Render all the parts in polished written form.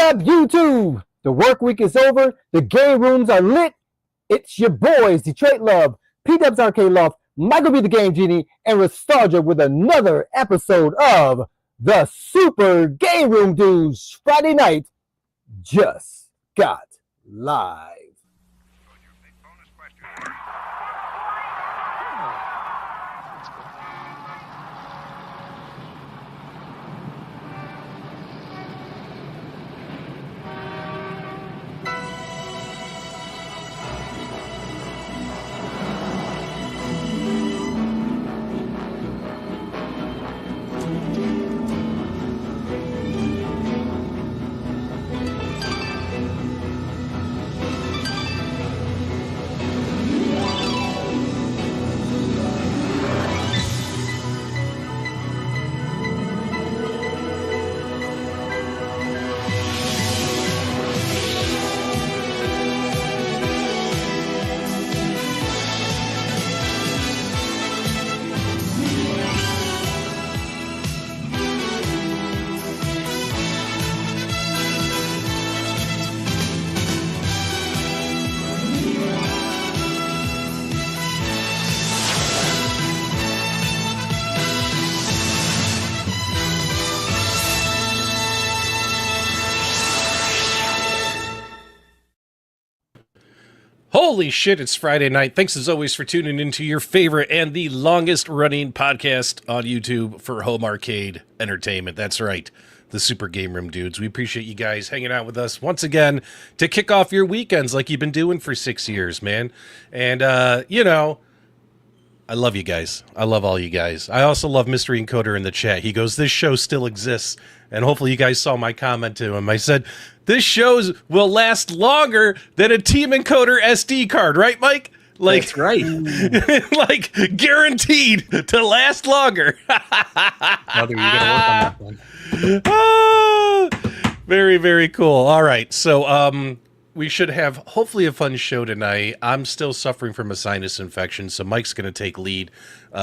up, YouTube? The work week is over. The game rooms are lit. It's your boys, Detroit Love, P-Dubs Arcade Love, Michael B. the Game Genie, and Restalgia with another episode of the Super Game Room Dudes. Friday night just got live. Holy shit, it's Friday night. Thanks as always for tuning into your favorite and the longest running podcast on YouTube for home arcade entertainment. That's right, the Super Game Room Dudes. We appreciate you guys hanging out with us once again to kick off your weekends like you've been doing for 6 years, man. And, I love you guys. I love all you guys. I also love Mystery Encoder in the chat. He goes, this show still exists. And hopefully you guys saw my comment to him. I said, this show will last longer than a Team Encoder SD card, right, Mike? Like, that's right. Like, guaranteed to last longer. Mother, you gotta work on that one. Very, very cool. All right. So, we should have hopefully a fun show tonight. I'm still suffering from a sinus infection, so Mike's going to take lead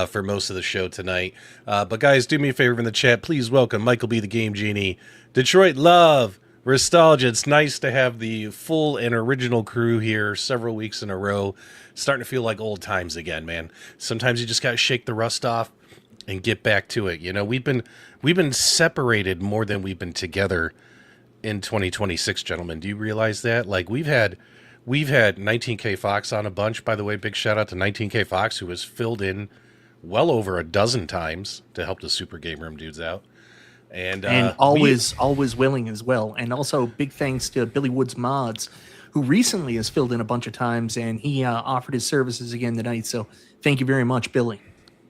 for most of the show tonight. But guys, do me a favor in the chat. Please welcome Michael B. the Game Genie, Detroit Love, Restalgia. It's nice to have the full and original crew here several weeks in a row. Starting to feel like old times again, man. Sometimes you just got to shake the rust off and get back to it. You know, we've been separated more than we've been together in 2026, gentlemen. Do you realize that? Like, we've had 19K Fox on a bunch. By the way, big shout out to 19K Fox, who has filled in well over a dozen times to help the Super Game Room Dudes out. And always willing as well. And also big thanks to Billy Woods Mods, who recently has filled in a bunch of times, and he offered his services again tonight. So thank you very much, Billy.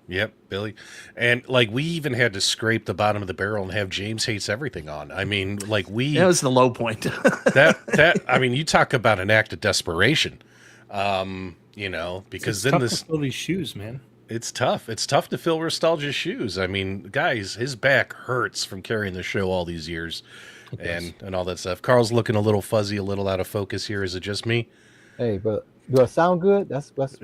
Yep, Billy. And like, we even had to scrape the bottom of the barrel and have James Hates Everything on. I mean, like, that was the low point. I mean, you talk about an act of desperation. You know, because it's tough to fill these shoes, man. It's tough. It's tough to fill Restalgia's shoes. I mean, guys, his back hurts from carrying the show all these years and all that stuff. Carl's looking a little fuzzy, a little out of focus here. Is it just me? Hey, but do I sound good?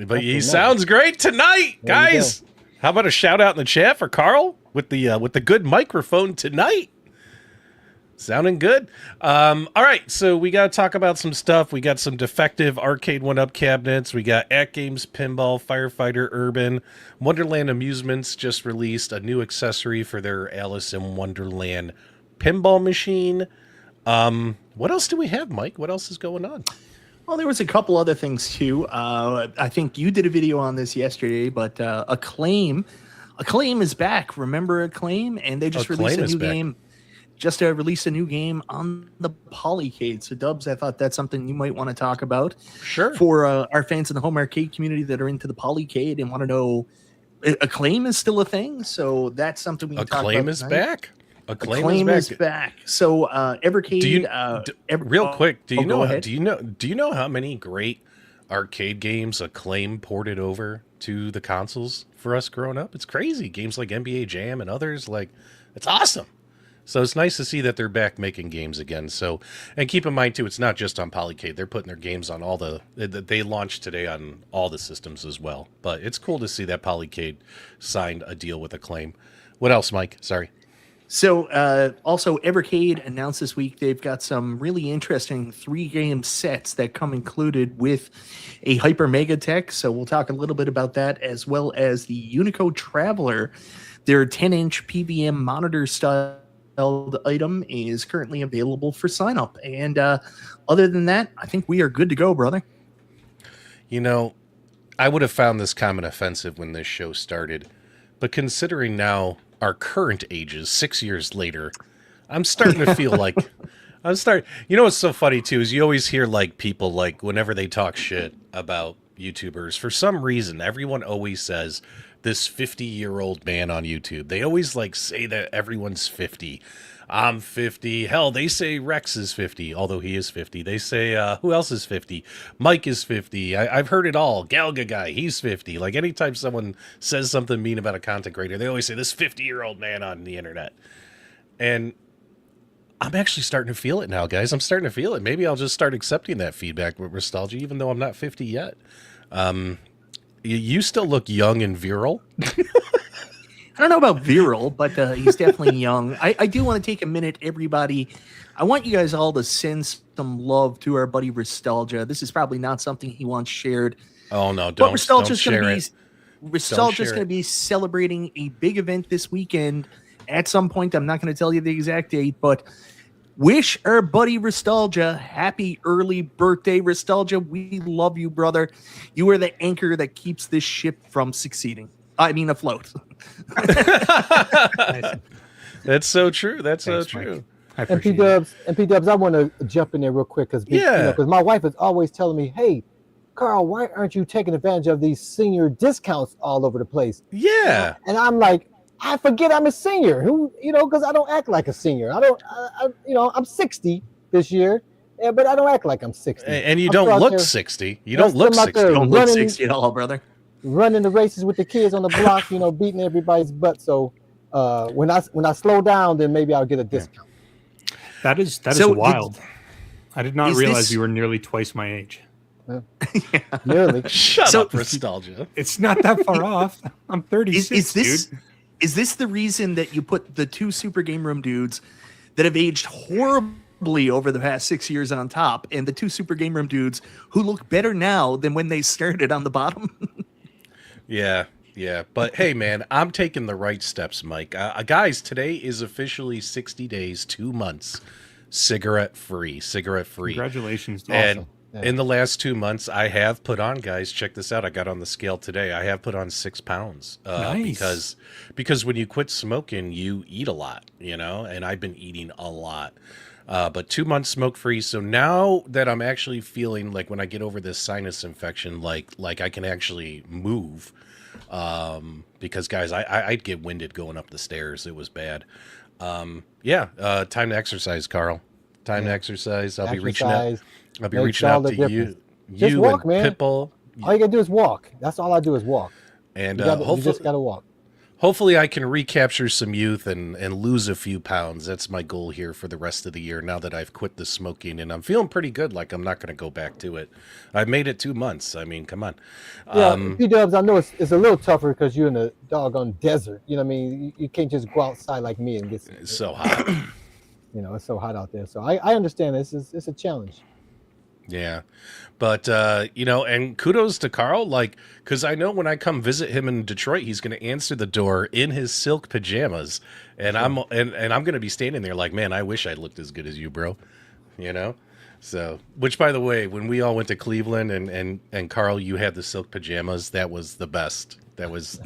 But he sounds great tonight, guys. How about a shout out in the chat for Carl with the good microphone tonight? Sounding good. All right, so we got to talk about some stuff. We got some defective Arcade1Up cabinets. We got AtGames Pinball Firefighter Urban. Wonderland Amusements just released a new accessory for their Alice in Wonderland pinball machine. What else do we have, Mike? What else is going on? Well, there was a couple other things too. I think you did a video on this yesterday, but Acclaim is back. Remember Acclaim? And they just released a new game. Just released a new game on the Polycade. So, Dubs, I thought that's something you might want to talk about. Sure. For our fans in the home arcade community that are into the Polycade and want to know, Acclaim is still a thing. So that's something we can talk about. Acclaim is back. Acclaim is back. So Evercade. Real quick, do you know how many great arcade games Acclaim ported over to the consoles for us growing up? It's crazy. Games like NBA Jam and others, like, it's awesome. So it's nice to see that they're back making games again. So, and keep in mind too, it's not just on Polycade. They're putting their games on all they launched today on all the systems as well. But it's cool to see that Polycade signed a deal with Acclaim. What else, Mike? Sorry. So also Evercade announced this week they've got some really interesting 3-game sets that come included with a Hyper Mega Tech. So we'll talk a little bit about that, as well as the Unico Traveler. Their 10-inch PVM monitor styled item is currently available for sign up. And other than that, I think we are good to go, brother. You know, I would have found this comment offensive when this show started, but considering now our current ages, 6 years later, I'm starting to feel like you know what's so funny too is you always hear like people like whenever they talk shit about YouTubers, for some reason everyone always says this 50-year-old man on YouTube. They always like say that everyone's 50. I'm 50. Hell, they say Rex is 50, although he is 50. They say, who else is 50? Mike is 50. I've heard it all. Galga guy, he's 50. Like, anytime someone says something mean about a content creator, they always say, this 50-year-old man on the internet. And I'm actually starting to feel it now, guys. I'm starting to feel it. Maybe I'll just start accepting that feedback with Restalgia, even though I'm not 50 yet. You still look young and virile. I don't know about virile, but he's definitely young. I do want to take a minute, everybody. I want you guys all to send some love to our buddy Restalgia. This is probably not something he wants shared. Oh, no, don't share it. Restalgia's going to be celebrating a big event this weekend at some point. I'm not going to tell you the exact date, but wish our buddy Restalgia happy early birthday. Restalgia, we love you, brother. You are the anchor that keeps this ship from succeeding. I mean, afloat. That's so true. That's so true. And P-Dubs, I want to jump in there real quick because my wife is always telling me, hey, Carl, why aren't you taking advantage of these senior discounts all over the place? Yeah. And I'm like, I forget I'm a senior. Because I don't act like a senior. I'm 60 this year, but I don't act like I'm 60. And you don't look 60. You don't look 60. You don't look 60 at all, brother. Running the races with the kids on the block, beating everybody's butt. So when I slow down, then maybe I'll get a discount. That is wild. I did not realize you were nearly twice my age. Yeah. Nearly. Shut up, Restalgia. It's not that far off. I'm 36, dude. Is this the reason that you put the two Super Game Room dudes that have aged horribly over the past 6 years on top, and the two Super Game Room dudes who look better now than when they started on the bottom? Yeah. But hey, man, I'm taking the right steps, Mike. Guys, today is officially 60 days, 2 months, cigarette free. Congratulations. And awesome. In the last 2 months, I have put on, guys, check this out. I got on the scale today. I have put on 6 pounds. Nice. Because when you quit smoking, you eat a lot, and I've been eating a lot. But 2 months smoke free. So now that I'm actually feeling like when I get over this sinus infection, like I can actually move. Because guys, I'd get winded going up the stairs. It was bad. Time to exercise, Carl. Time to exercise. I'll be reaching out to you. Just walk, and man. Pitbull. All you gotta do is walk. That's all I do is walk. And you just gotta walk. Hopefully I can recapture some youth and lose a few pounds. That's my goal here for the rest of the year now that I've quit the smoking, and I'm feeling pretty good. Like I'm not going to go back to it. I've made it 2 months. I mean, come on. Yeah, P-Dubs, I know it's a little tougher because you're in the doggone desert. You know what I mean? You can't just go outside like me and get... It's so hot. It's so hot out there. So I understand this. It's a challenge. Yeah. But, and kudos to Carl, because I know when I come visit him in Detroit, he's going to answer the door in his silk pajamas. And sure. I'm going to be standing there like, man, I wish I looked as good as you, bro. So, which, by the way, when we all went to Cleveland and Carl, you had the silk pajamas, that was the best. That was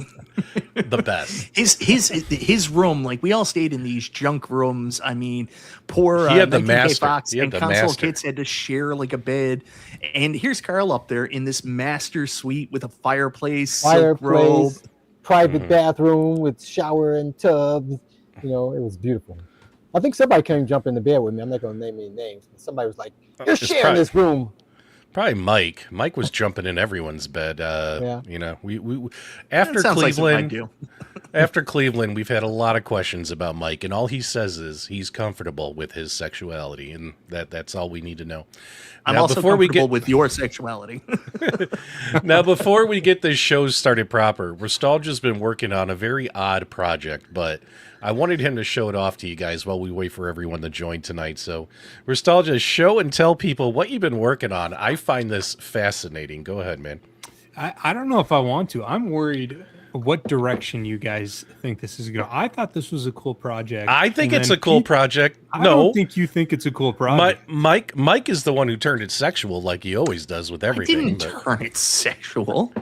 the best. His room, like we all stayed in these junk rooms. I mean, poor he had the 19K master. Fox and console master. kids had to share like a bed. And here's Carl up there in this master suite with a silk robe, private bathroom with shower and tub. It was beautiful. I think somebody came jump in the bed with me. I'm not going to name any names. Somebody was like, "You're sharing this room." Probably Mike. Mike was jumping in everyone's bed. We after Cleveland. After Cleveland, we've had a lot of questions about Mike, and all he says is he's comfortable with his sexuality, and that's all we need to know. I'm also comfortable with your sexuality. Now, before we get this show started proper, Restalgia's been working on a very odd project, but I wanted him to show it off to you guys while we wait for everyone to join tonight. So, Restalgia, show and tell people what you've been working on. I find this fascinating. Go ahead, man. I don't know if I want to. I'm worried what direction you guys think this is going. I thought this was a cool project. I think it's a cool project. I don't think you think it's a cool project. Mike is the one who turned it sexual, like he always does with everything. I didn't turn it sexual.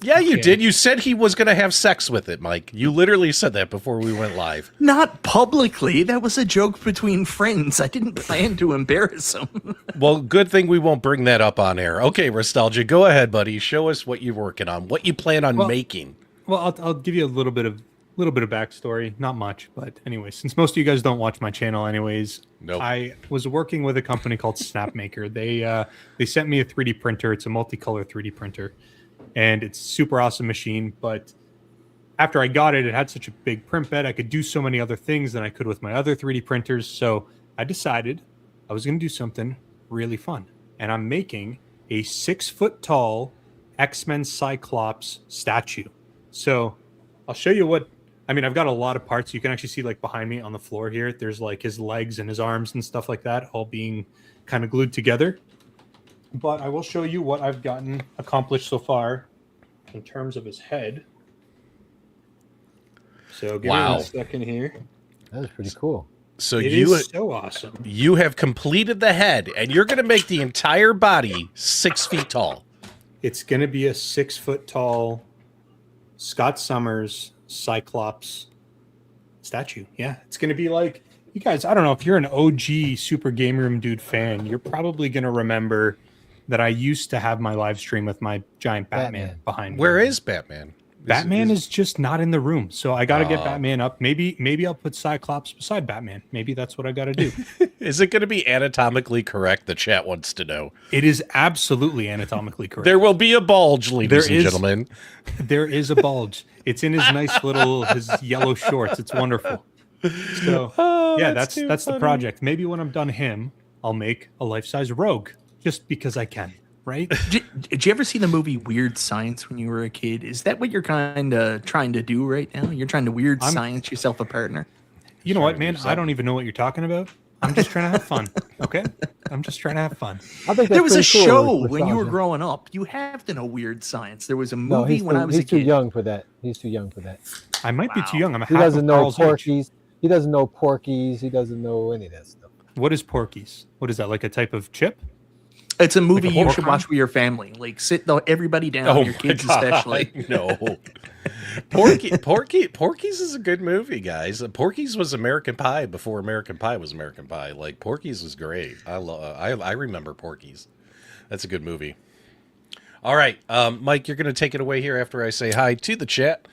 Yeah, you did. You said he was going to have sex with it, Mike. You literally said that before we went live. Not publicly. That was a joke between friends. I didn't plan to embarrass him. Well, good thing we won't bring that up on air. Okay, Restalgia, go ahead, buddy. Show us what you're working on, what you plan on making. Well, I'll give you a little bit of backstory. Not much, but anyway, since most of you guys don't watch my channel anyways, nope. I was working with a company called Snapmaker. They sent me a 3D printer. It's a multicolor 3D printer. And it's a super awesome machine, but after I got it, it had such a big print bed. I could do so many other things than I could with my other 3D printers. So I decided I was going to do something really fun. And I'm making a 6-foot tall X-Men Cyclops statue. So I'll show you I've got a lot of parts. You can actually see like behind me on the floor here, there's like his legs and his arms and stuff like that, all being kind of glued together. But I will show you what I've gotten accomplished so far in terms of his head. So give me a second here. That was pretty cool. So it is so awesome. You have completed the head, and you're going to make the entire body 6 feet tall. It's going to be a 6-foot tall Scott Summers Cyclops statue. Yeah, it's going to be like, you guys, I don't know if you're an OG Super Game Room Dude fan, you're probably going to remember that I used to have my live stream with my giant Batman behind me. Where is Batman? Batman is just not in the room. So I got to get Batman up. Maybe I'll put Cyclops beside Batman. Maybe that's what I got to do. Is it going to be anatomically correct? The chat wants to know. It is absolutely anatomically correct. There will be a bulge, ladies and gentlemen. There is a bulge. It's in his nice little, his yellow shorts. It's wonderful. So that's the project. Maybe when I'm done him, I'll make a life-size Rogue. Just because I can, right? Did you ever see the movie Weird Science when you were a kid? Is that what you're kind of trying to do right now? You're trying to weird science yourself a partner? You know what, man? I don't even know what you're talking about. I'm just trying to have fun, okay? I'm just trying to have fun. I think there was a show when you were growing up. You have to know Weird Science. There was a movie when I was a kid. He's too young for that. He's too young for that. I might be too young. He doesn't know Porky's. He doesn't know Porky's. He doesn't know any of that stuff. What is Porky's? What is that, like a type of chip? It's a movie you should watch with your family. Like, sit everybody down, your kids especially. No. Porky's is a good movie, guys. Porky's was American Pie before American Pie was American Pie. Like, Porky's was great. I remember Porky's. That's a good movie. All right, Mike, you're going to take it away here after I say hi to the chat.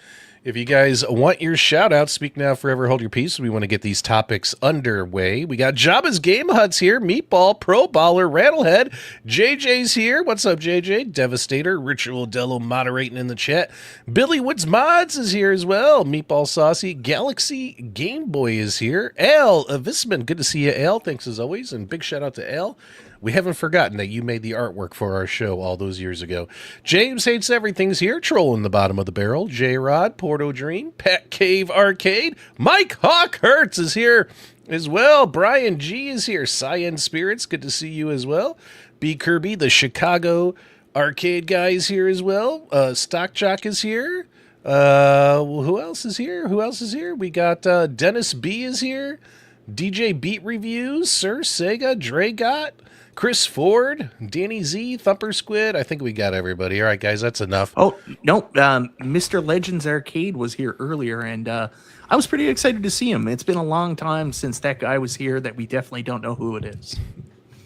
If you guys want your shout out, speak now, forever hold your peace. We want to get these topics underway. We got Jabba's Game Huts here, Meatball, Pro Baller, Rattlehead. JJ's here. What's up, JJ? Devastator, Ritual Dello moderating in the chat. Billy Woods Mods is here as well. Meatball Saucy, Galaxy Game Boy is here. Al Visman, good to see you, Al. Thanks as always, and big shout out to Al. We haven't forgotten that you made the artwork for our show all those years ago. James Hates Everything's here, trolling the bottom of the barrel. J-Rod, Porto Dream, Pat Cave Arcade. Mike Hawk Hertz is here as well. Brian G is here. Cyan Spirits, good to see you as well. B. Kirby, the Chicago Arcade guy is here as well. Stock Jock is here. Who else is here? We got Dennis B is here. DJ Beat Reviews, Sir Sega, Dragot, Chris Ford, Danny Z, Thumper Squid. I think we got everybody. All right, guys, that's enough. Oh, no. Mr. Legends Arcade was here earlier, and I was pretty excited to see him. It's been a long time since that guy was here that we definitely don't know who it is.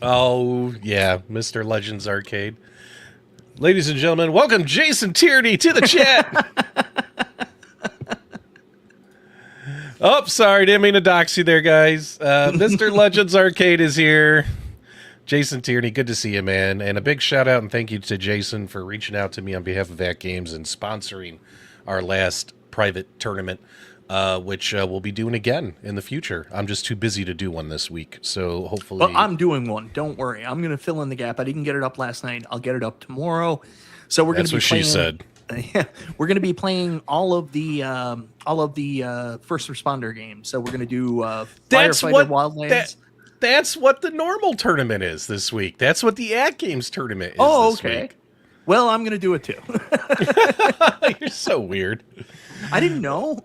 Oh, yeah, Mr. Legends Arcade. Ladies and gentlemen, welcome Jason Tierney to the chat. Oh, sorry, didn't mean to dox you there, guys. Mr. Legends Arcade is here. Jason Tierney, good to see you, man. And a big shout out and thank you to Jason for reaching out to me on behalf of AtGames and sponsoring our last private tournament, which we'll be doing again in the future. I'm just too busy to do one this week, so hopefully. Well, I'm doing one. Don't worry. I'm going to fill in the gap. I didn't get it up last night. I'll get it up tomorrow. So we're going to be playing. That's what she said. Yeah, we're going to be playing all of the first responder games. So we're going to do Firefighter Wildlands. That's what the normal tournament is this week. That's what the AtGames tournament is this week. Well, I'm going to do it too. You're so weird. I didn't know.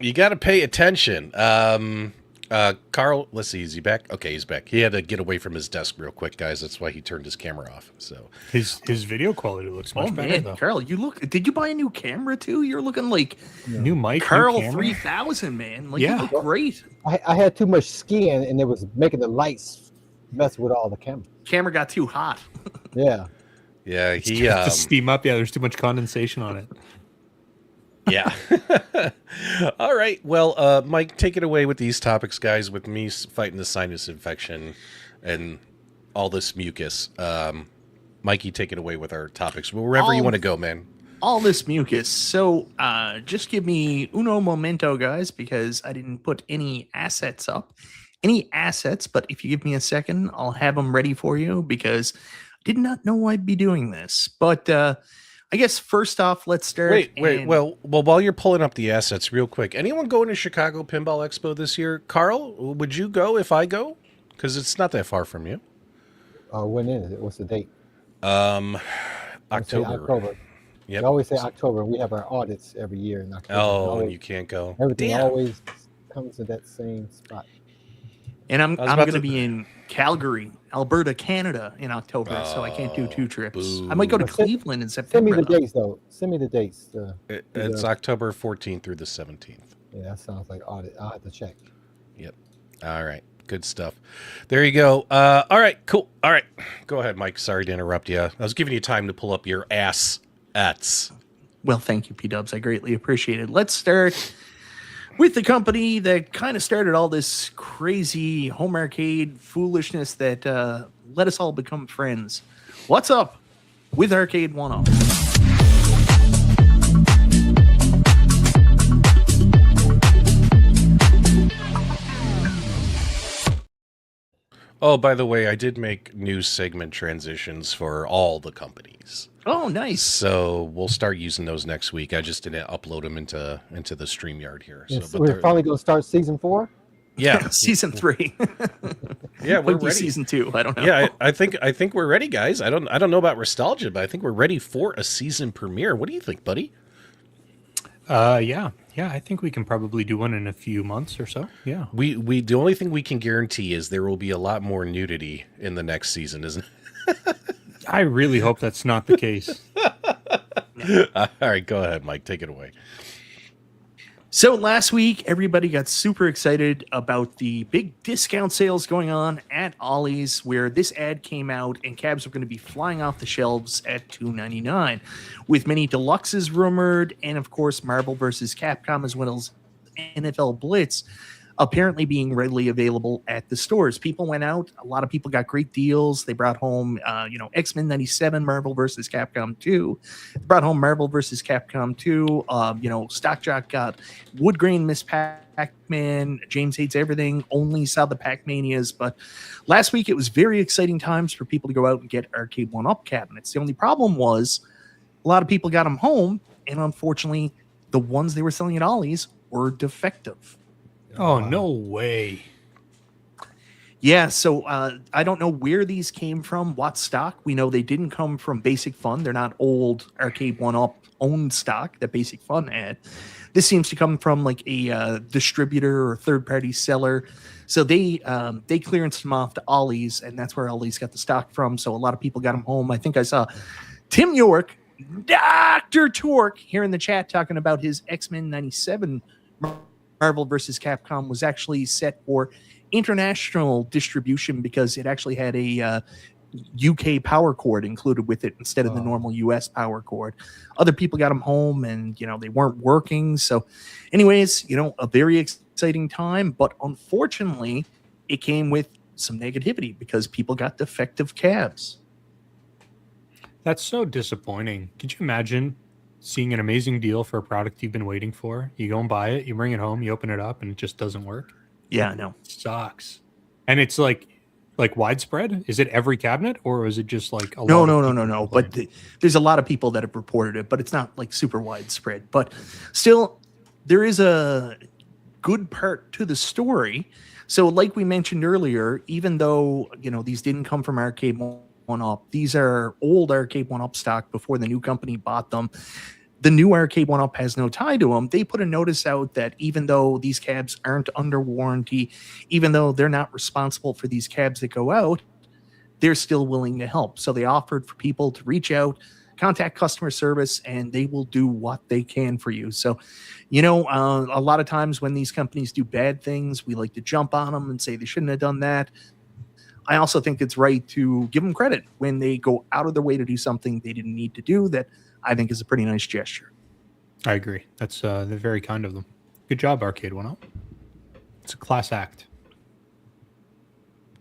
You got to pay attention. Carl, let's see, is he back? Okay, he's back. He had to get away from his desk real quick, guys. That's why he turned his camera off. So his video quality looks much better, though. Carl, did you buy a new camera too? You're looking like new mic, Carl new 3000, man. Like, yeah, you look great. I had too much skin, and it was making the lights mess with all the camera. Camera got too hot. Yeah. Yeah, he to steam up. Yeah, there's too much condensation on it. Yeah. All right. Well, Mike, take it away with these topics, guys. With me fighting the sinus infection and all this mucus. Mikey, take it away with our topics. Wherever you want to go, man. All this mucus. So just give me uno momento, guys, because I didn't put any assets up. But if you give me a second, I'll have them ready for you because I did not know I'd be doing this. But I guess first off, let's start. Wait. Well, while you're pulling up the assets real quick, anyone going to Chicago Pinball Expo this year? Carl, would you go if I go? Because it's not that far from you. When is it? What's the date? October. Yep. I always say October. We have our audits every year in October. Oh, and you can't go. Everything always comes to that same spot. And I'm going to be in Calgary, Alberta, Canada in October, so I can't do 2 trips. Boo. I might go to Cleveland in September. Send me the dates, though. Send me the dates. It's October 14th through the 17th. Yeah, that sounds like audit. I'll have to check. Yep. All right. Good stuff. There you go. All right. Cool. All right. Go ahead, Mike. Sorry to interrupt you. I was giving you time to pull up your assets. Well, thank you, P-Dubs. I greatly appreciate it. Let's start with the company that kind of started all this crazy home arcade foolishness that let us all become friends. What's up with Arcade1Up? Oh, by the way, I did make new segment transitions for all the companies. Oh, nice. So we'll start using those next week. I just didn't upload them into the StreamYard here. Yes, So, we're finally going to start season 4? Yeah. Season 3. Yeah, we're ready. Season 2. I don't know. Yeah, I think we're ready, guys. I don't know about Restalgia, but I think we're ready for a season premiere. What do you think, buddy? Yeah, I think we can probably do one in a few months or so. Yeah. We the only thing we can guarantee is there will be a lot more nudity in the next season, isn't it? I really hope that's not the case. All right, go ahead, Mike. Take it away. So last week, everybody got super excited about the big discount sales going on at Ollie's, where this ad came out and cabs were going to be flying off the shelves at $2.99, with many deluxes rumored, and of course Marvel vs. Capcom as well as NFL Blitz apparently being readily available at the stores. People went out. A lot of people got great deals. They brought home, X-Men 97, Marvel vs. Capcom 2. They brought home Marvel vs. Capcom 2. Stock Jock got Wood Grain Miss Pac-Man. James Hates Everything. Only saw the Pac-Manias. But last week, it was very exciting times for people to go out and get Arcade1Up cabinets. The only problem was a lot of people got them home, and unfortunately, the ones they were selling at Ollie's were defective. Oh, no way. Yeah, so I don't know where these came from, what stock. We know they didn't come from Basic Fun. They're not old Arcade1Up owned stock that Basic Fun had. This seems to come from like a distributor or third-party seller. So they clearanced them off to Ollie's, and that's where Ollie's got the stock from. So a lot of people got them home. I think I saw Tim York, Dr. Torque, here in the chat talking about his X-Men 97 Marvel vs. Capcom was actually set for international distribution because it actually had a UK power cord included with it instead of the normal US power cord. Other people got them home and, they weren't working. So anyways, a very exciting time, but unfortunately it came with some negativity because people got defective cabs. That's so disappointing. Could you imagine seeing an amazing deal for a product you've been waiting for. You go and buy it, you bring it home, you open it up, and it just doesn't work. Yeah, I know. It sucks. And it's like widespread. Is it every cabinet, or is it just like a lot? No. But there's a lot of people that have reported it, but it's not like super widespread. But still, there is a good part to the story. So, like we mentioned earlier, even though these didn't come from Arcade1Up, these are old Arcade1Up stock before the new company bought them. The new Arcade1Up has no tie to them. They put a notice out that even though these cabs aren't under warranty, even though they're not responsible for these cabs that go out, they're still willing to help. So they offered for people to reach out, contact customer service, and they will do what they can for you. So, a lot of times when these companies do bad things, we like to jump on them and say they shouldn't have done that. I also think it's right to give them credit when they go out of their way to do something they didn't need to do. That I think is a pretty nice gesture. I agree. That's they're very kind of them. Good job, Arcade1Up. It's a class act.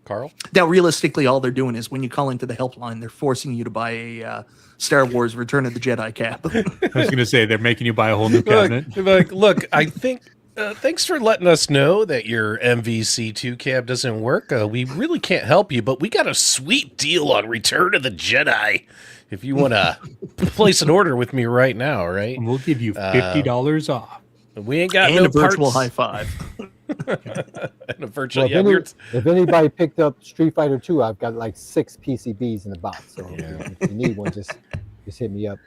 Carl? Now, realistically, all they're doing is when you call into the helpline, they're forcing you to buy a Star Wars Return of the Jedi cab. I was going to say, they're making you buy a whole new cabinet. Look, I think... thanks for letting us know that your MVC2 cab doesn't work. We really can't help you, but we got a sweet deal on Return of the Jedi. If you want to place an order with me right now, right? And we'll give you $50 off. We ain't got and no a virtual parts. high five. And a virtual. Well, if anybody picked up Street Fighter 2, I've got like 6 PCBs in the box. So if you need one, just hit me up.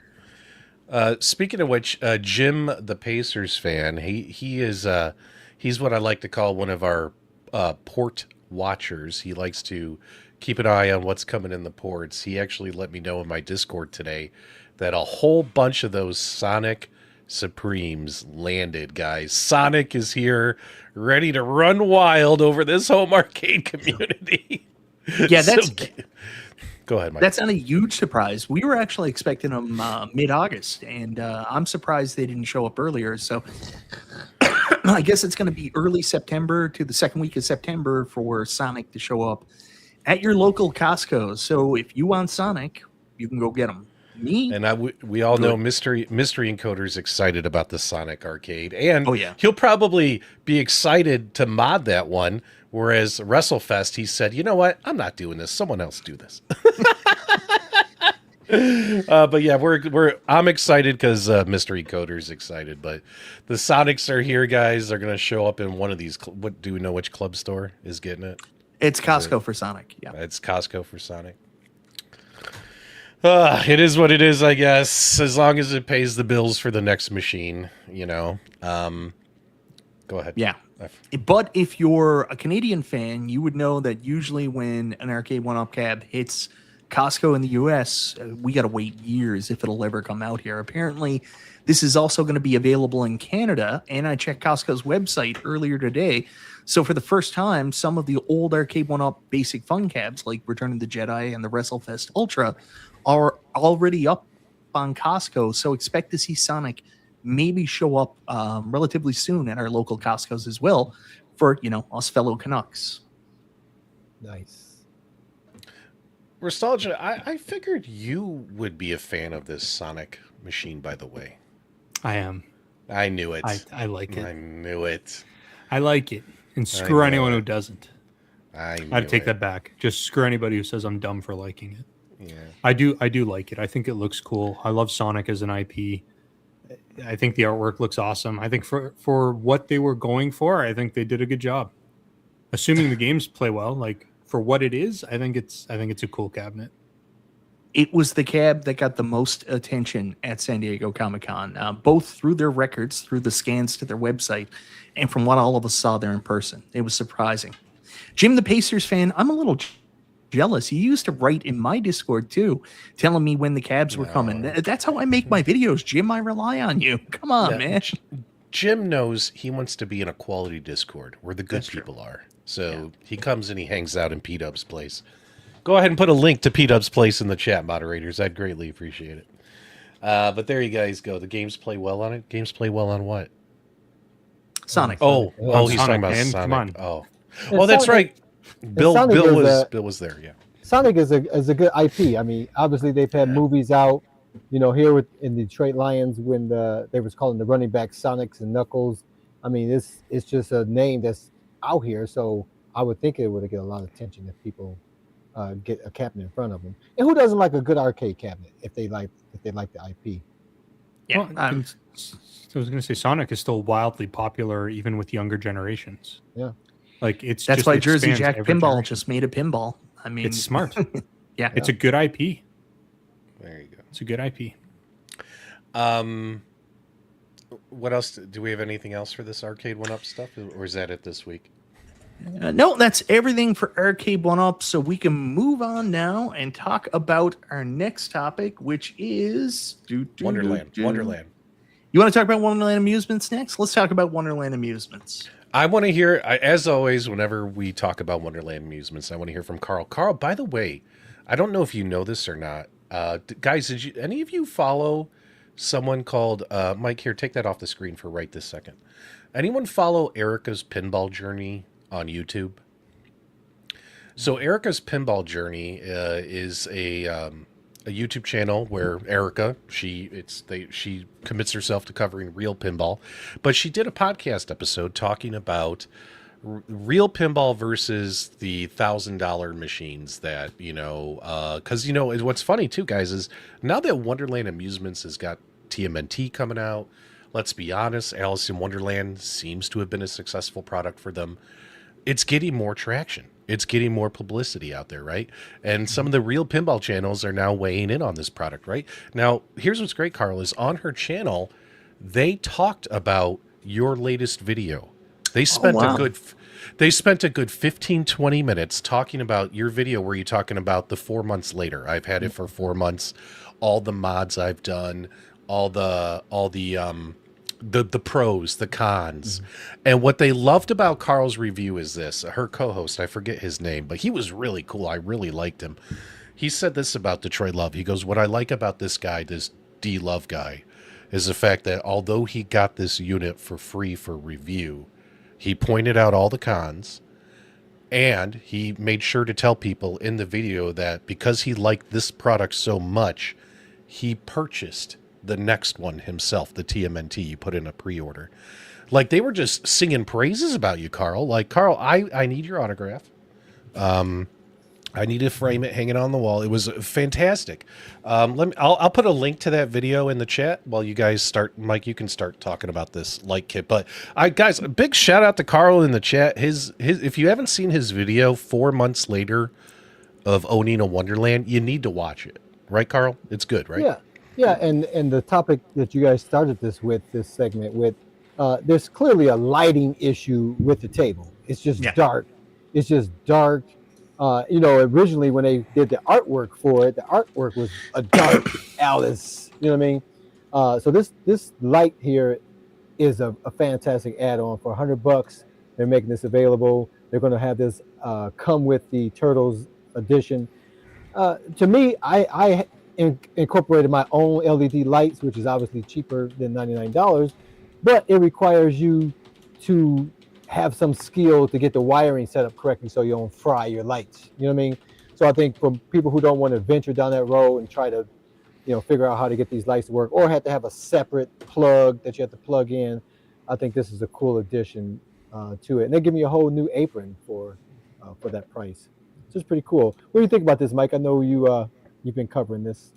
Speaking of which, Jim, the Pacers fan, he's what I like to call one of our port watchers. He likes to keep an eye on what's coming in the ports. He actually let me know in my Discord today that a whole bunch of those Sonic Supremes landed, guys. Sonic is here, ready to run wild over this home arcade community. Yeah, that's... Go ahead, Mike. That's not a huge surprise. We were actually expecting them mid-August, and I'm surprised they didn't show up earlier. So I guess it's going to be early September to the second week of September for Sonic to show up at your local Costco. So if you want Sonic, you can go get them. Me? And we all know Mystery Encoder's excited about the Sonic arcade. And yeah, he'll probably be excited to mod that one. Whereas WrestleFest, he said, you know what? I'm not doing this. Someone else do this. But yeah, I'm excited because Mystery Coder's excited. But the Sonics are here, guys. They're going to show up in one of these. What do we know which club store is getting it? It's Costco for Sonic. Yeah, it's Costco for Sonic. It is what it is, I guess. As long as it pays the bills for the next machine, Go ahead. Yeah. But if you're a Canadian fan, you would know that usually when an Arcade1Up cab hits Costco in the US, we got to wait years if it'll ever come out here. Apparently, this is also going to be available in Canada, and I checked Costco's website earlier today. So for the first time, some of the old Arcade1Up basic fun cabs like Return of the Jedi and the WrestleFest Ultra are already up on Costco. So expect to see Sonic maybe show up relatively soon at our local Costco's as well for, us fellow Canucks. Nice. Restalgia, I figured you would be a fan of this Sonic machine, by the way. I am. I knew it. I like it. I knew it. I like it. And screw anyone who doesn't. I'd take that back. Just screw anybody who says I'm dumb for liking it. Yeah. I do like it. I think it looks cool. I love Sonic as an IP. I think the artwork looks awesome. I think for what they were going for, I think they did a good job. Assuming the games play well, like for what it is, I think it's a cool cabinet. It was the cab that got the most attention at San Diego Comic-Con, both through their records, through the scans to their website, and from what all of us saw there in person. It was surprising. Jim, the Pacers fan, I'm a little jealous. You used to write in my Discord too, telling me when the cabs were coming. That's how I make my videos, Jim. I rely on you. Come on, man. Jim knows he wants to be in a quality Discord where the good people are. So he comes and he hangs out in P-Dub's place. Go ahead and put a link to P-Dub's place in the chat, moderators. I'd greatly appreciate it. But there you guys go. The games play well on it. Games play well on what? Sonic. Oh, he's talking about Sonic. Come on. Oh, that's right. Bill was there. Yeah. Sonic is a good IP. I mean, obviously they've had movies out. Here in the Detroit Lions, when they was calling the running back Sonics and Knuckles, I mean, it's just a name that's out here. So I would think it would get a lot of attention if people get a cabinet in front of them. And who doesn't like a good arcade cabinet if they like the IP? Yeah, well, I was going to say Sonic is still wildly popular even with younger generations. Yeah, like that's just why Jersey Jack Pinball generation. just made a pinball. I mean, it's smart. Yeah, it's a good IP. There you go. It's a good IP. What else? Do we have anything else for this Arcade1Up stuff, or is that it this week? No, that's everything for Arcade1Up. So we can move on now and talk about our next topic, which is Wonderland. Wonderland. You want to talk about Wonderland Amusements next? Let's talk about Wonderland Amusements. I want to hear, as always, whenever we talk about Wonderland Amusements, I want to hear from Carl. Carl, by the way, I don't know if you know this or not. Guys, did any of you follow someone called, Mike, here, take that off the screen for right this second. Anyone follow Erica's Pinball Journey on YouTube? So Erica's Pinball Journey is a YouTube channel where Erica, she commits herself to covering real pinball, but she did a podcast episode talking about real pinball versus the $1,000 machines that, because, what's funny too, guys, is now that Wonderland Amusements has got TMNT coming out, let's be honest, Alice in Wonderland seems to have been a successful product for them. It's getting more traction. It's getting more publicity out there, right? And some of the real pinball channels are now weighing in on this product, right? Now, here's what's great, Carl, is on her channel, they talked about your latest video. They spent a good 15, 20 minutes talking about your video where you're talking about the 4 months later. I've had it for 4 months, all the mods I've done, all the pros, the cons. And what they loved about Carl's review is this. Her co-host, I forget his name, but he was really cool. I really liked him. He said this about Detroit Love. He goes, what I like about this guy, this D Love guy, is the fact that although he got this unit for free for review, he pointed out all the cons, and he made sure to tell people in the video that because he liked this product so much, he purchased the next one himself, the TMNT. You put in a pre-order. Like, they were just singing praises about you, Carl. Like, Carl, I need your autograph. I need to frame it, hang it on the wall. It was fantastic. I'll put a link to that video in the chat while you guys start. Mike, you can start talking about this light kit. But guys, a big shout out to Carl in the chat. His if you haven't seen his video 4 months later of owning a Wonderland, you need to watch it. Right, Carl? It's good, right? Yeah, and the topic that you guys started this segment with, there's clearly a lighting issue with the table. It's just dark. It's just dark. Originally when they did the artwork for it, the artwork was a dark Alice. You know what I mean? So this light here is a fantastic add-on for $100. They're making this available. They're going to have this come with the Turtles edition. To me, I incorporated my own LED lights, which is obviously cheaper than $99, but it requires you to have some skill to get the wiring set up correctly so you don't fry your lights. You know what I mean? So I think for people who don't want to venture down that road and try to, figure out how to get these lights to work, or have to have a separate plug that you have to plug in, I think this is a cool addition to it. And they give me a whole new apron for that price. So it's pretty cool. What do you think about this, Mike? I know you've been covering this.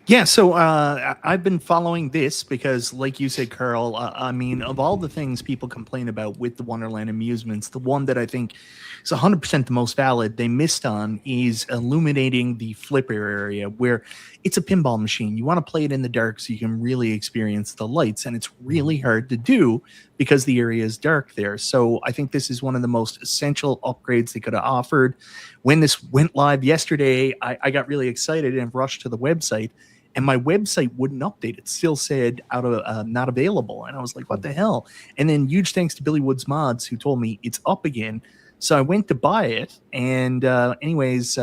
Yeah, so I've been following this because, like you said, Carl, I mean, of all the things people complain about with the Wonderland Amusements, the one that I think is 100% the most valid they missed on is illuminating the flipper area where it's a pinball machine. You want to play it in the dark so you can really experience the lights, and it's really hard to do because the area is dark there. So I think this is one of the most essential upgrades they could have offered. When this went live yesterday, I got really excited and rushed to the website. And my website wouldn't update. It still said not available. And I was like, what the hell? And then huge thanks to Billy Woods Mods, who told me it's up again. So I went to buy it. And anyways,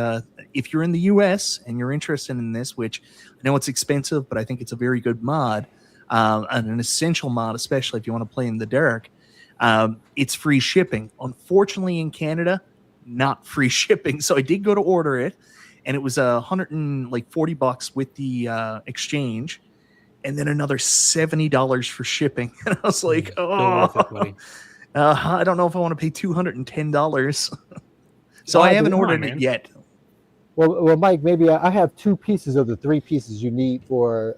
if you're in the US and you're interested in this, which I know it's expensive, but I think it's a very good mod, and an essential mod, especially if you want to play in the dark, it's free shipping. Unfortunately, in Canada, not free shipping. So I did go to order it. and it was $140 with the exchange, and then another $70 for shipping. And I was like, I don't know if I want to pay $210. So I haven't ordered it yet. Well, Mike, maybe I have 2 pieces of the 3 pieces you need for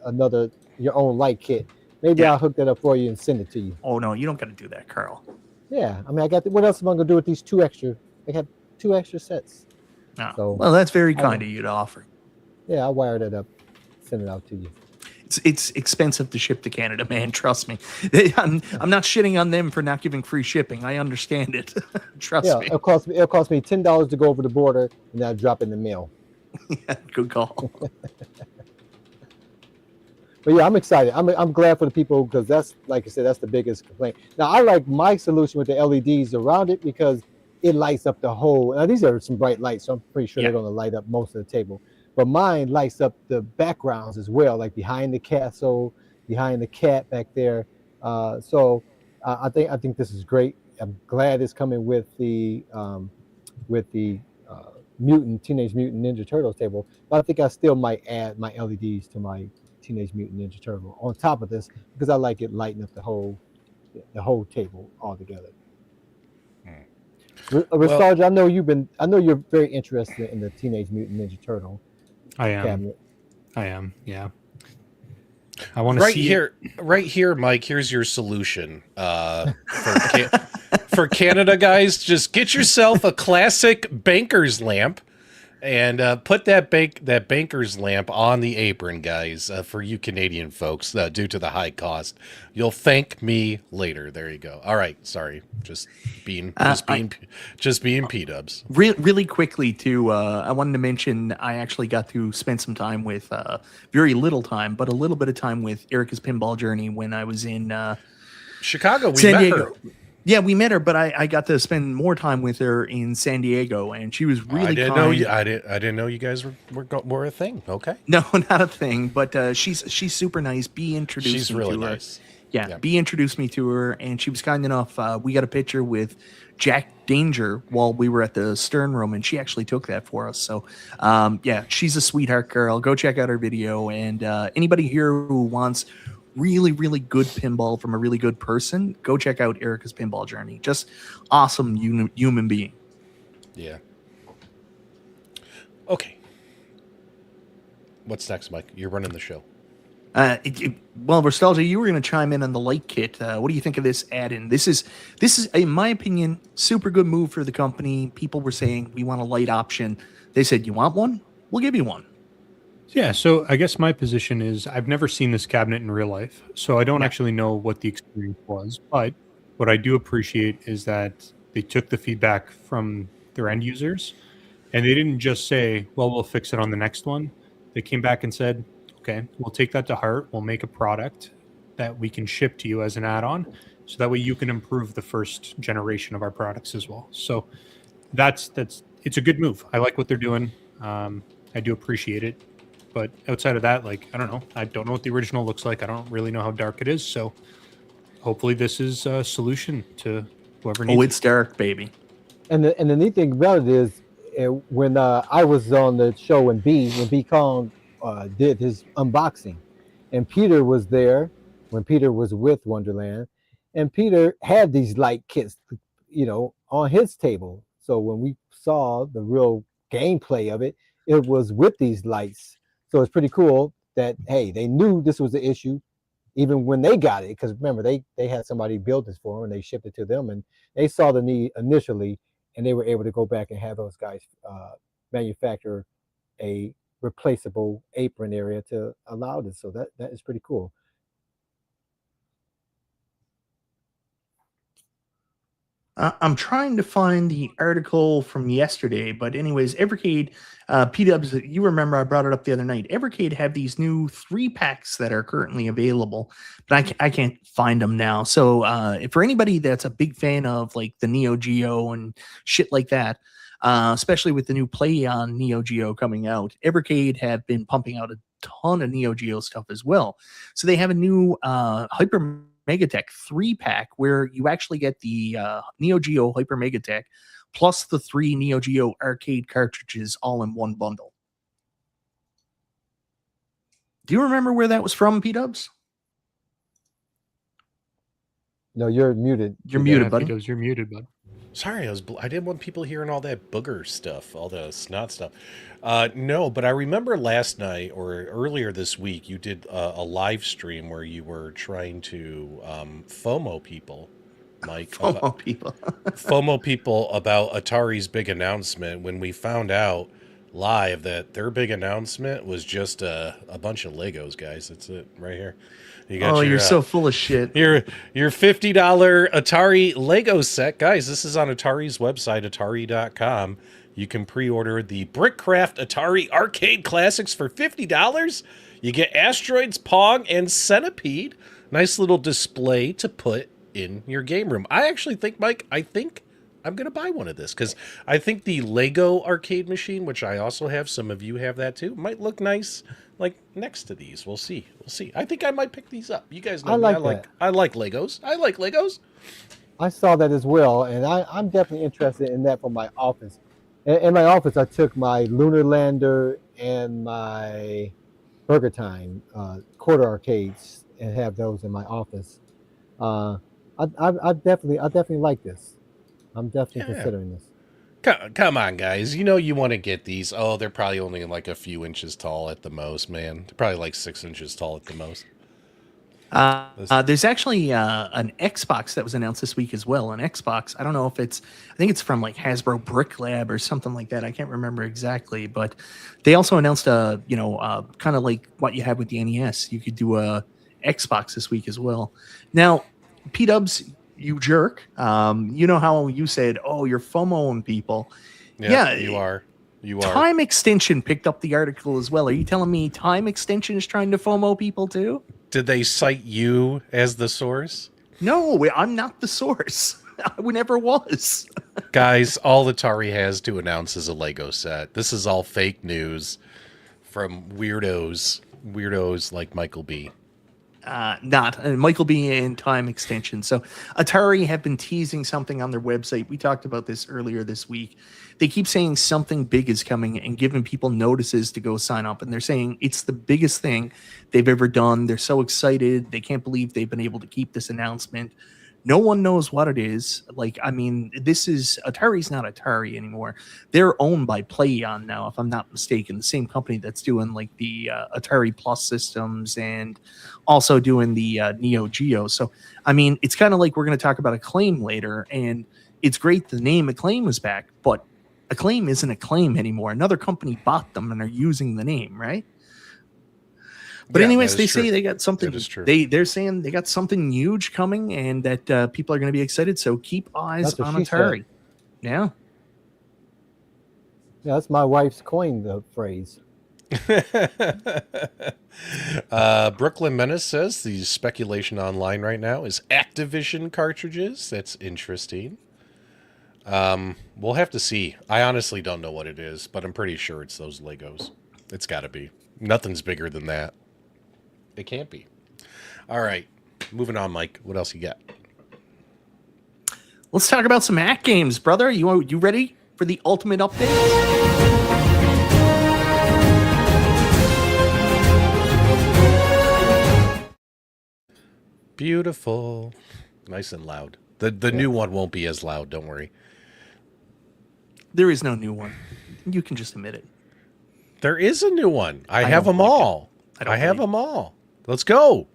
your own light kit. Maybe I'll hook that up for you and send it to you. Oh no, you don't got to do that, Carl. Yeah, I mean, what else am I gonna do with these 2 extra? I have 2 extra sets. Oh, so, well, that's very kind of you to offer. Yeah, I'll wire that up, send it out to you. It's expensive to ship to Canada, man. Trust me. I'm not shitting on them for not giving free shipping. I understand it. Trust me. It'll cost me $10 to go over the border, and then I'll drop in the mail. Yeah, good call. But yeah, I'm excited. I'm glad for the people, because that's, like I said, that's the biggest complaint. Now, I like my solution with the LEDs around it because it lights up the whole. Now, these are some bright lights, so I'm pretty sure they're going to light up most of the table. But mine lights up the backgrounds as well, like behind the castle, behind the cat back there. So I think this is great. I'm glad it's coming with the Teenage Mutant Ninja Turtles table. But I think I still might add my LEDs to my Teenage Mutant Ninja Turtle on top of this, because I like it lighting up the whole table altogether. Restalgia, I know you're very interested in the Teenage Mutant Ninja Turtle. I am. Cabinet. I am. Yeah. I want to see right here, Mike. Here's your solution for Canada, guys. Just get yourself a classic banker's lamp and put that banker's lamp on the apron, guys. For you Canadian folks, due to the high cost, you'll thank me later. There you go. All right, sorry, just being P-dubs. Really quickly too. I wanted to mention I actually got to spend some time with very little time, but a little bit of time with Erica's Pinball Journey when I was in Chicago. We San met Diego. her. Yeah, we met her, but I got to spend more time with her in San Diego, and she was really kind. I didn't know you guys were a thing. Okay. No, not a thing, but she's super nice. B introduced She's me really to her. nice. Yeah, B introduced me to her, and she was kind enough. We got a picture with Jack Danger while we were at the Stern Room, and she actually took that for us. So, yeah, she's a sweetheart girl. Go check out her video, and anybody here who wants really, really good pinball from a really good person, go check out Erica's Pinball Journey. Just awesome human being. Yeah. Okay. What's next, Mike? You're running the show. Well, Restalgia, you were going to chime in on the light kit. What do you think of this add-in? This is, in my opinion, super good move for the company. People were saying we want a light option. They said, you want one? We'll give you one. Yeah, so I guess my position is I've never seen this cabinet in real life, so I don't actually know what the experience was. But what I do appreciate is that they took the feedback from their end users, and they didn't just say, well, we'll fix it on the next one. They came back and said, okay, we'll take that to heart. We'll make a product that we can ship to you as an add-on, so that way you can improve the first generation of our products as well. So it's a good move. I like what they're doing. I do appreciate it. But outside of that, like, I don't know. I don't know what the original looks like. I don't really know how dark it is. So hopefully this is a solution to whoever needs it. Oh, it's dark, baby. And the neat thing about it is when I was on the show when B Kong did his unboxing, and Peter was there when Peter was with Wonderland, and Peter had these light kits, on his table. So when we saw the real gameplay of it, it was with these lights. So it's pretty cool that, hey, they knew this was the issue even when they got it, because remember, they had somebody build this for them and they shipped it to them, and they saw the need initially, and they were able to go back and have those guys manufacture a replaceable apron area to allow this. So that is pretty cool. I'm trying to find the article from yesterday, but anyways, Evercade, P-Dubs, you remember I brought it up the other night. Evercade have these new 3-packs that are currently available, but I can't find them now. So for anybody that's a big fan of like the Neo Geo and shit like that, especially with the new Play on Neo Geo coming out, Evercade have been pumping out a ton of Neo Geo stuff as well. So they have a new Hyper Megatech 3-pack where you actually get the Neo Geo Hyper Megatech plus the 3 Neo Geo arcade cartridges all in one bundle. Do you remember where that was from, P-Dubs? No, you're muted. You're muted, buddy. P-Dubs, you're muted, bud. Sorry, I didn't want people hearing all that booger stuff, all the snot stuff. No, but I remember last night or earlier this week, you did a live stream where you were trying to FOMO people, Mike. FOMO people. FOMO people about Atari's big announcement when we found out live that their big announcement was just a bunch of Legos, guys. That's it right here. You got you're so full of shit. Your $50 Atari Lego set. Guys, this is on Atari's website, Atari.com. You can pre-order the Brickcraft Atari Arcade Classics for $50. You get Asteroids, Pong, and Centipede. Nice little display to put in your game room. I actually think, Mike, I'm going to buy one of this because I think the Lego arcade machine, which I also have, some of you have that too, might look nice like next to these. We'll see. I think I might pick these up. You guys know I like Legos. I like Legos. I saw that as well, and I'm definitely interested in that for my office. In my office, I took my Lunar Lander and my Burger Time quarter arcades and have those in my office. I definitely like this. I'm definitely considering this. Come on, guys. You know you want to get these. Oh, they're probably only like a few inches tall at the most, man. They're probably like 6 inches tall at the most. There's actually an Xbox that was announced this week as well. An Xbox. I don't know if I think it's from like Hasbro Brick Lab or something like that. I can't remember exactly, but they also announced kind of like what you had with the NES. You could do a Xbox this week as well. Now, P-Dubs, you jerk. You know how you said, oh, you're FOMOing people. Yeah, you are. Time Extension picked up the article as well. Are you telling me Time Extension is trying to FOMO people too? Did they cite you as the source? No, I'm not the source. I never was. Guys, all Atari has to announce is a Lego set. This is all fake news from weirdos like Michael B. Michael B. and Time Extension. So Atari have been teasing something on their website. We talked about this earlier this week. They keep saying something big is coming and giving people notices to go sign up. And they're saying it's the biggest thing they've ever done. They're so excited. They can't believe they've been able to keep this announcement. No one knows what it is. Atari's not Atari anymore. They're owned by PlayOn now, if I'm not mistaken. The same company that's doing like the Atari Plus systems and also doing the Neo Geo. So, it's kind of like we're going to talk about Acclaim later. And it's great the name Acclaim is back, but Acclaim isn't Acclaim anymore. Another company bought them and are using the name, right? But anyways, they say they got something. They're saying they got something huge coming, and that people are going to be excited. So keep eyes on Atari. Yeah, that's my wife's coined the phrase. Brooklyn Menace says the speculation online right now is Activision cartridges. That's interesting. We'll have to see. I honestly don't know what it is, but I'm pretty sure it's those Legos. It's got to be. Nothing's bigger than that. It can't be. All right. Moving on, Mike. What else you got? Let's talk about some AtGames, brother. You ready for the ultimate update? Beautiful. Nice and loud. The new one won't be as loud, don't worry. There is no new one. You can just admit it. There is a new one. I have them all. I have them all. Let's go.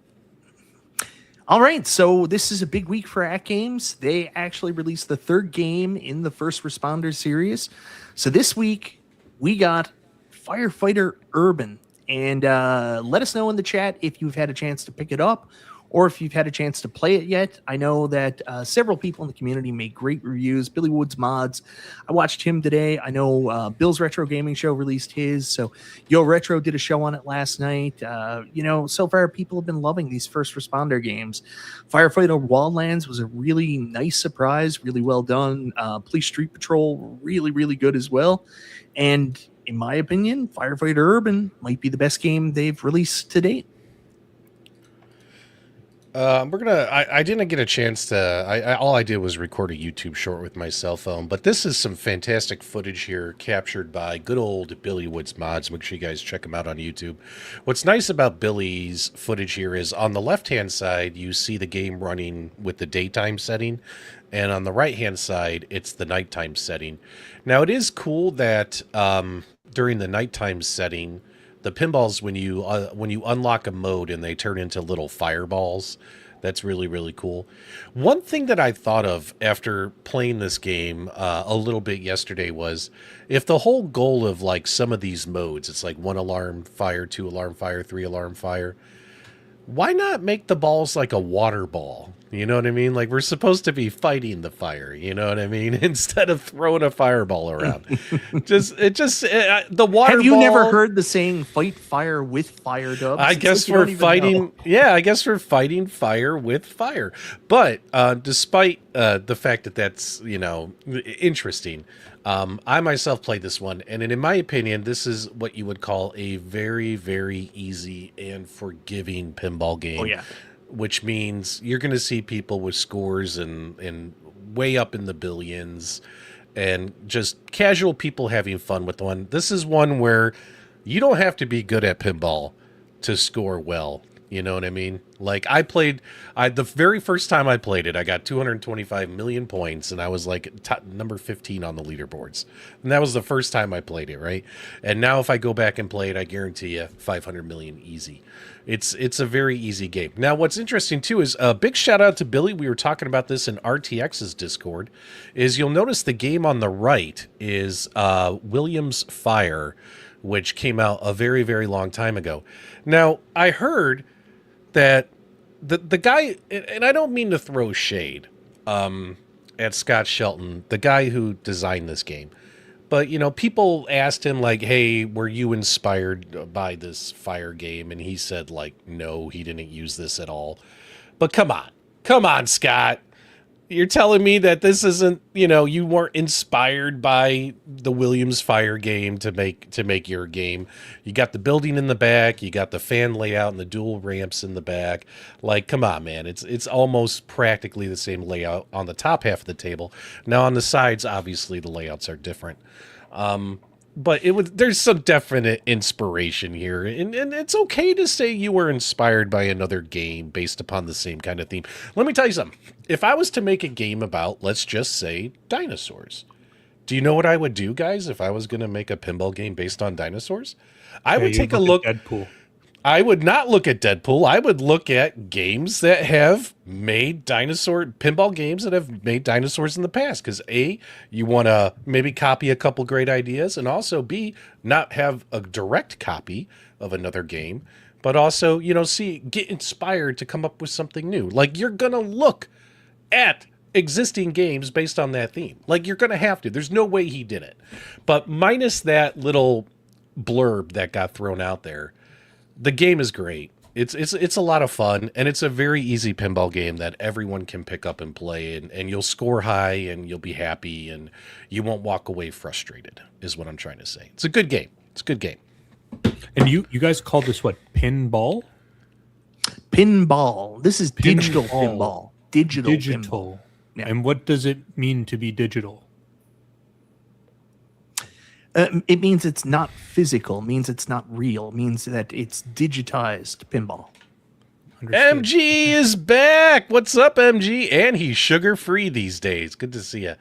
All right, so this is a big week for AtGames. They actually released the third game in the First Responder series. So this week, we got Firefighter Urban. And let us know in the chat if you've had a chance to pick it up or if you've had a chance to play it yet. I know that several people in the community made great reviews. Billy Woods Mods, I watched him today. I know Bill's Retro Gaming Show released his. So Yo Retro did a show on it last night. So far people have been loving these First Responder games. Firefighter Wildlands was a really nice surprise, really well done. Police Street Patrol, really, really good as well. And in my opinion, Firefighter Urban might be the best game they've released to date. I didn't get a chance to. All I did was record a YouTube short with my cell phone. But this is some fantastic footage here, captured by good old Billy Woods Mods. Make sure you guys check him out on YouTube. What's nice about Billy's footage here is on the left-hand side, you see the game running with the daytime setting, and on the right-hand side, it's the nighttime setting. Now, it is cool that during the nighttime setting, the pinballs, when you unlock a mode and they turn into little fireballs, that's really, really cool. One thing that I thought of after playing this game a little bit yesterday was, if the whole goal of like some of these modes, it's like 1 alarm fire, 2 alarm fire, 3 alarm fire, why not make the balls like a water ball? You know what I mean? Like, we're supposed to be fighting the fire, you know what I mean? Instead of throwing a fireball around. The water Have you ball, never heard the saying, fight fire with fire, Dubs? I guess we're fighting. Yeah, I guess we're fighting fire with fire. But despite the fact that that's, interesting, I myself played this one, and in my opinion, this is what you would call a very, very easy and forgiving pinball game. Oh, yeah. Which means you're going to see people with scores and way up in the billions, and just casual people having fun with one. This is one where you don't have to be good at pinball to score well. You know what I mean? Like, the very first time I played it, I got 225 million points, and I was like number 15 on the leaderboards. And that was the first time I played it, right? And now if I go back and play it, I guarantee you 500 million easy. It's a very easy game. Now, what's interesting, too, is a big shout out to Billy. We were talking about this in RTX's Discord, is you'll notice the game on the right is Williams Fire, which came out a very, very long time ago. Now, I heard that the guy, and I don't mean to throw shade at Scott Shelton, the guy who designed this game, but, people asked him, like, hey, were you inspired by this fire game? And he said, like, no, he didn't use this at all. But come on, Scott. You're telling me that this isn't, you weren't inspired by the Williams Fire game to make your game. You got the building in the back, you got the fan layout and the dual ramps in the back. Like, come on, man. It's almost practically the same layout on the top half of the table. Now on the sides, obviously the layouts are different. But there's some definite inspiration here, and it's okay to say you were inspired by another game based upon the same kind of theme. Let me tell you something. If I was to make a game about, let's just say, dinosaurs, do you know what I would do, guys, if I was going to make a pinball game based on dinosaurs? I would take a look at Deadpool. I would not look at Deadpool. I would look at games that have made pinball games that have made dinosaurs in the past. Because A, you want to maybe copy a couple great ideas, and also B, not have a direct copy of another game, but also, get inspired to come up with something new. Like, you're going to look at existing games based on that theme. Like, you're going to have to. There's no way he did it. But minus that little blurb that got thrown out there, the game is great. It's a lot of fun, and it's a very easy pinball game that everyone can pick up and play, and you'll score high, and you'll be happy, and you won't walk away frustrated, is what I'm trying to say. It's a good game. It's a good game. And you guys call this what? Pinball? Pinball. This is digital pinball. Digital. Pinball. Yeah. And what does it mean to be digital? It means it's not physical, means it's not real, means that it's digitized pinball. Understood. MG is back. What's up, MG? And he's sugar-free these days. Good to see you.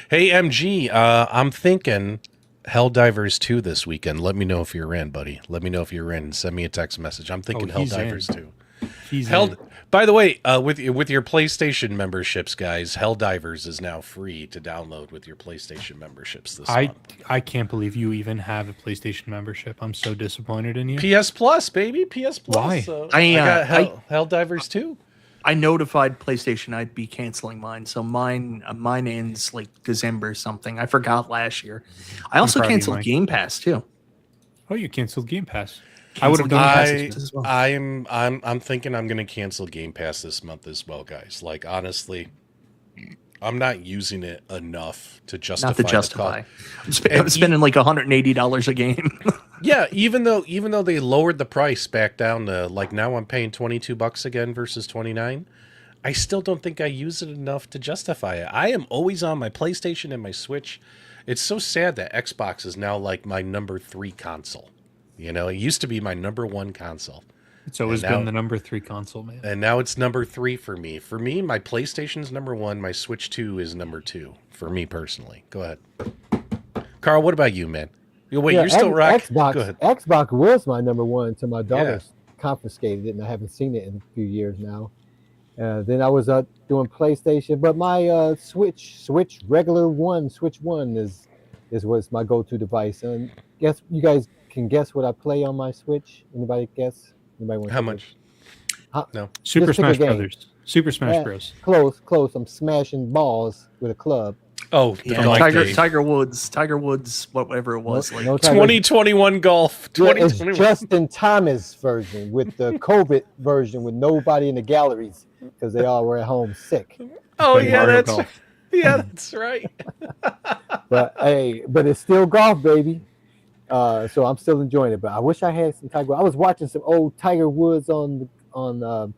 Hey, MG, I'm thinking Helldivers 2 this weekend. Let me know if you're in, buddy. Let me know if you're in. Send me a text message. I'm thinking Helldivers 2. By the way, with your PlayStation memberships, guys, Helldivers is now free to download with your PlayStation memberships this month. I can't believe you even have a PlayStation membership. I'm so disappointed in you. PS Plus, baby. PS Plus. Why? So I got Helldivers 2. I notified PlayStation I'd be canceling mine, so mine ends like December or something. I forgot last year. I also canceled Game Pass too. Oh, you canceled Game Pass. I would have done Pass as well. I'm thinking I'm going to cancel Game Pass this month as well, guys. Like, honestly, I'm not using it enough to justify. Not to justify. I'm spending like $180 a game. Yeah, even though they lowered the price back down to like now I'm paying $22 again versus 29, I still don't think I use it enough to justify it. I am always on my PlayStation and my Switch. It's so sad that Xbox is now like my number 3 console. You know, it used to be my number 1 console. It's always been the number 3 console, man. And now it's number 3 for me. For me, my PlayStation's number 1, my Switch 2 is number 2 for me personally. Go ahead. Carl, what about you, man? Wait, you're still rock. Xbox, Go ahead. Xbox was my number 1 until my daughter confiscated it, and I haven't seen it in a few years now. Then I was doing PlayStation, but my Switch regular one, Switch 1 is what's my go-to device. And guess you guys can guess what I play on my Switch? Anybody guess? Anybody want How much? No. Super Smash Brothers. Super Smash Bros. Close. I'm smashing balls with a club. Oh, Tiger Woods, whatever it was. No 2021 golf. 2021. It's Justin Thomas version with the COVID version with nobody in the galleries because they all were at home sick. Oh yeah, that's right. But it's still golf, baby. So I'm still enjoying it. But I wish I had some Tiger. I was watching some old Tiger Woods on the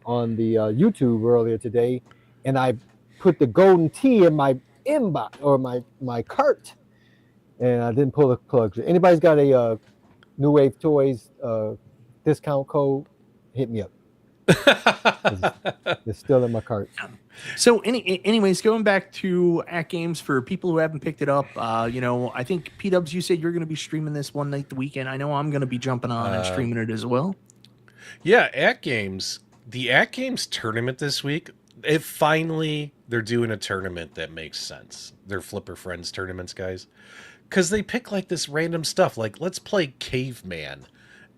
YouTube earlier today, and I put the golden tee in my inbox or my cart, and I didn't pull the plug. Anybody's got a New Wave Toys discount code? Hit me up. It's still in my cart. So anyways, going back to AtGames for people who haven't picked it up, I think P-Dubs, you said you're going to be streaming this one night the weekend. I know I'm going to be jumping on and streaming it as well. Yeah, AtGames, the AtGames tournament this week, they're doing a tournament that makes sense. They're Flipper Friends tournaments, guys. Because they pick like this random stuff, like let's play Caveman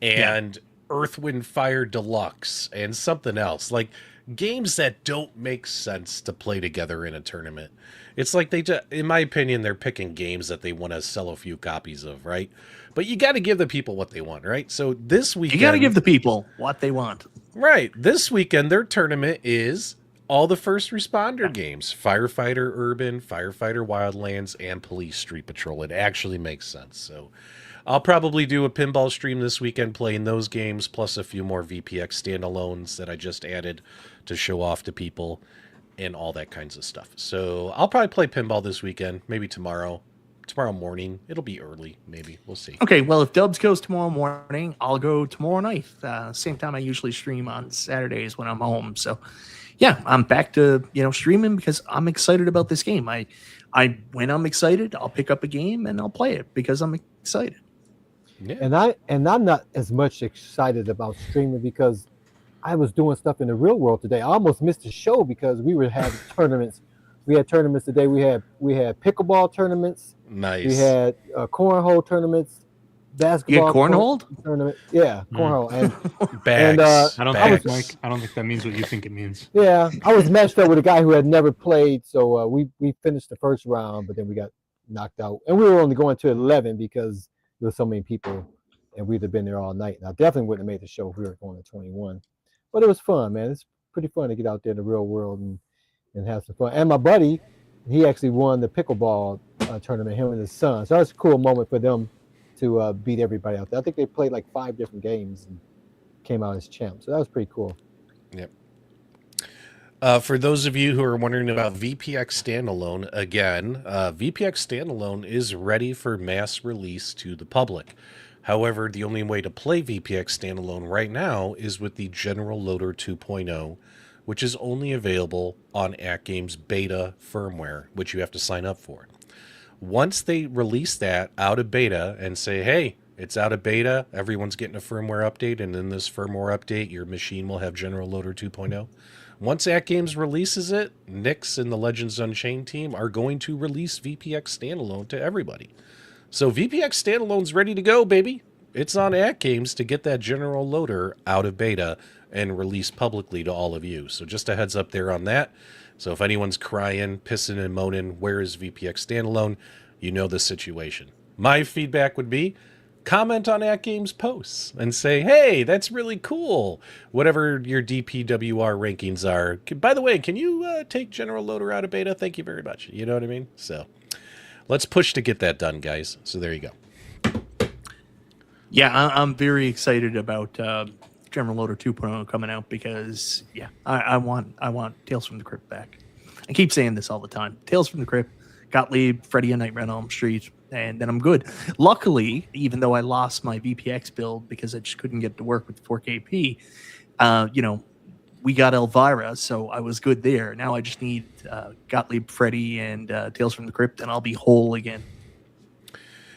and Earth, Wind, Fire Deluxe and something else. Like games that don't make sense to play together in a tournament. It's like in my opinion, they're picking games that they want to sell a few copies of, right? But you got to give the people what they want, right? So this weekend... You got to give the people what they want. Right. This weekend, their tournament is all the first responder games. Firefighter Urban, Firefighter Wildlands, and Police Street Patrol. It actually makes sense. So I'll probably do a pinball stream this weekend playing those games, plus a few more VPX standalones that I just added to show off to people and all that kinds of stuff. So I'll probably play pinball this weekend, maybe tomorrow morning. It'll be early, maybe. We'll see. Okay, well, if Dubs goes tomorrow morning, I'll go tomorrow night. Same time I usually stream on Saturdays when I'm home. So, yeah, I'm back to streaming because I'm excited about this game. When I'm excited, I'll pick up a game and I'll play it because I'm excited. Yeah. And I'm not as much excited about streaming because I was doing stuff in the real world today. I almost missed the show because we were having tournaments. We had tournaments today. We had pickleball tournaments. Nice. We had cornhole tournaments, basketball. You had cornhole tournament. Yeah, cornhole and bags. I don't think that means what you think it means. Yeah, I was matched up with a guy who had never played, so we finished the first round, but then we got knocked out, and we were only going to 11 because there were so many people, and we'd have been there all night. And I definitely wouldn't have made the show if we were going to 21, but it was fun, man. It's pretty fun to get out there in the real world and have some fun. And my buddy, he actually won the pickleball tournament, him and his son. So that's a cool moment for them to beat everybody out there. I think they played like 5 different games and came out as champs. So that was pretty cool. Yep. For those of you who are wondering about VPX Standalone, again, VPX Standalone is ready for mass release to the public. However, the only way to play VPX Standalone right now is with the General Loader 2.0, which is only available on AtGames beta firmware, which you have to sign up for. Once they release that out of beta and say, hey, it's out of beta, everyone's getting a firmware update, and in this firmware update, your machine will have General Loader 2.0. Once AtGames releases it, Nix and the Legends Unchained team are going to release VPX Standalone to everybody. So VPX Standalone's ready to go, baby. It's on AtGames to get that General Loader out of beta and released publicly to all of you. So just a heads up there on that. So if anyone's crying, pissing, and moaning, where is VPX Standalone, you know the situation. My feedback would be, comment on AtGames posts and say, hey, that's really cool. Whatever your DPWR rankings are. By the way, can you take General Loader out of beta? Thank you very much. You know what I mean? So let's push to get that done, guys. So there you go. Yeah, I'm very excited about General Loader 2.0 coming out because I want Tales from the Crypt back. I keep saying this all the time. Tales from the Crypt, Gottlieb, Freddy, and Nightmare on Elm Street, and then I'm good. Luckily, even though I lost my VPX build because I just couldn't get to work with 4KP, we got Elvira, so I was good there. Now I just need Gottlieb, Freddy, and Tales from the Crypt, and I'll be whole again.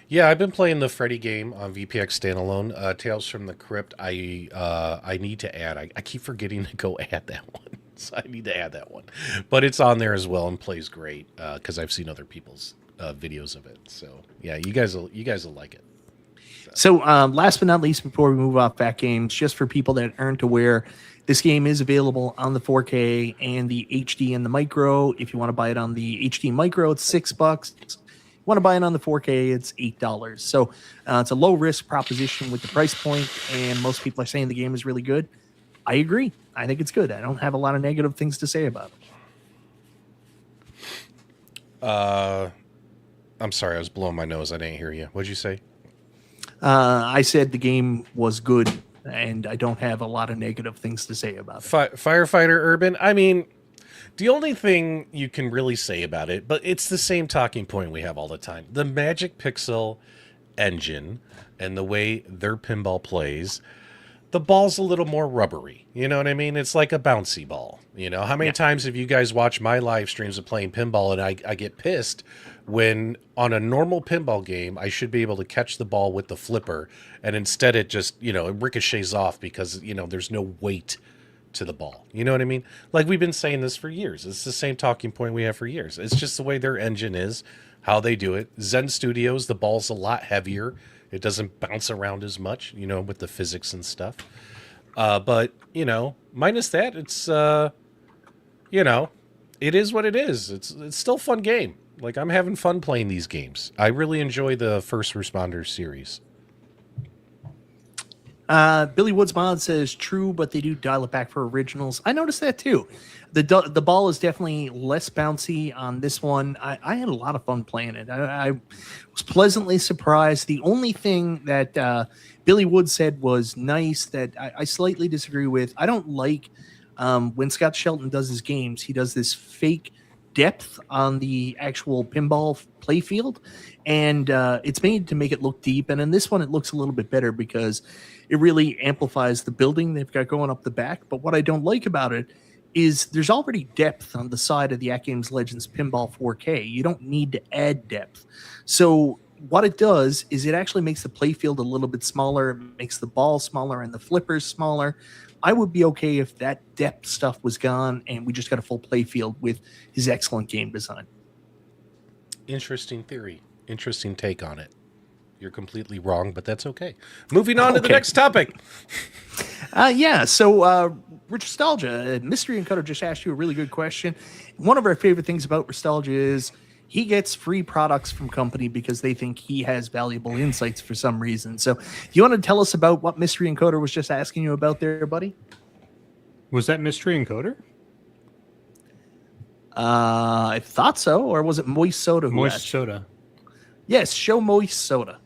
Yeah, I've been playing the Freddy game on VPX standalone. Tales from the Crypt, I need to add. I keep forgetting to go add that one, so I need to add that one. But it's on there as well and plays great because I've seen other people's videos of it. So yeah, you guys will like it. So last but not least, before we move off back games, just for people that aren't aware, this game is available on the 4K and the HD and the Micro. If you want to buy it on the HD Micro, it's $6. Want to buy it on the 4K, it's $8. So it's a low risk proposition with the price point, and most people are saying the game is really good. I agree. I think it's good. I don't have a lot of negative things to say about it. I'm sorry, I was blowing my nose. I didn't hear you. What'd you say? I said the game was good, and I don't have a lot of negative things to say about it. Firefighter Urban, I mean, the only thing you can really say about it, but it's the same talking point we have all the time. The Magic Pixel engine and the way their pinball plays, the ball's a little more rubbery. You know what I mean? It's like a bouncy ball. You know, how many times have you guys watched my live streams of playing pinball and I get pissed when on a normal pinball game, I should be able to catch the ball with the flipper, and instead it just, it ricochets off because, there's no weight to the ball. You know what I mean? Like, we've been saying this for years. It's the same talking point we have for years. It's just the way their engine is, how they do it. Zen Studios, the ball's a lot heavier. It doesn't bounce around as much, with the physics and stuff. But, minus that, it's, it is what it is. It's still a fun game. Like, I'm having fun playing these games. I really enjoy the First Responders series. Billy Woods Mod says true, but they do dial it back for originals. I noticed that too. The ball is definitely less bouncy on this one. I had a lot of fun playing it. I was pleasantly surprised. The only thing that Billy Woods said was nice that I slightly disagree with. I don't like when Scott Shelton does his games, he does this fake depth on the actual pinball playfield, and it's made to make it look deep. And in this one, it looks a little bit better because it really amplifies the building they've got going up the back. But what I don't like about it is there's already depth on the side of the AtGames Legends Pinball 4K. You don't need to add depth. So what it does is it actually makes the playfield a little bit smaller. It makes the ball smaller and the flippers smaller. I would be okay if that depth stuff was gone and we just got a full playfield with his excellent game design. Interesting theory. Interesting take on it. You're completely wrong, but that's okay. Moving on to the next topic. So Restalgia, Mystery and Cutter just asked you a really good question. One of our favorite things about Restalgia is he gets free products from company because they think he has valuable insights for some reason. So do you want to tell us about what Mystery Encoder was just asking you about there, buddy? Was that Mystery Encoder? I thought so. Or was it Moist Soda? Moist Soda. Yes, show Moist Soda.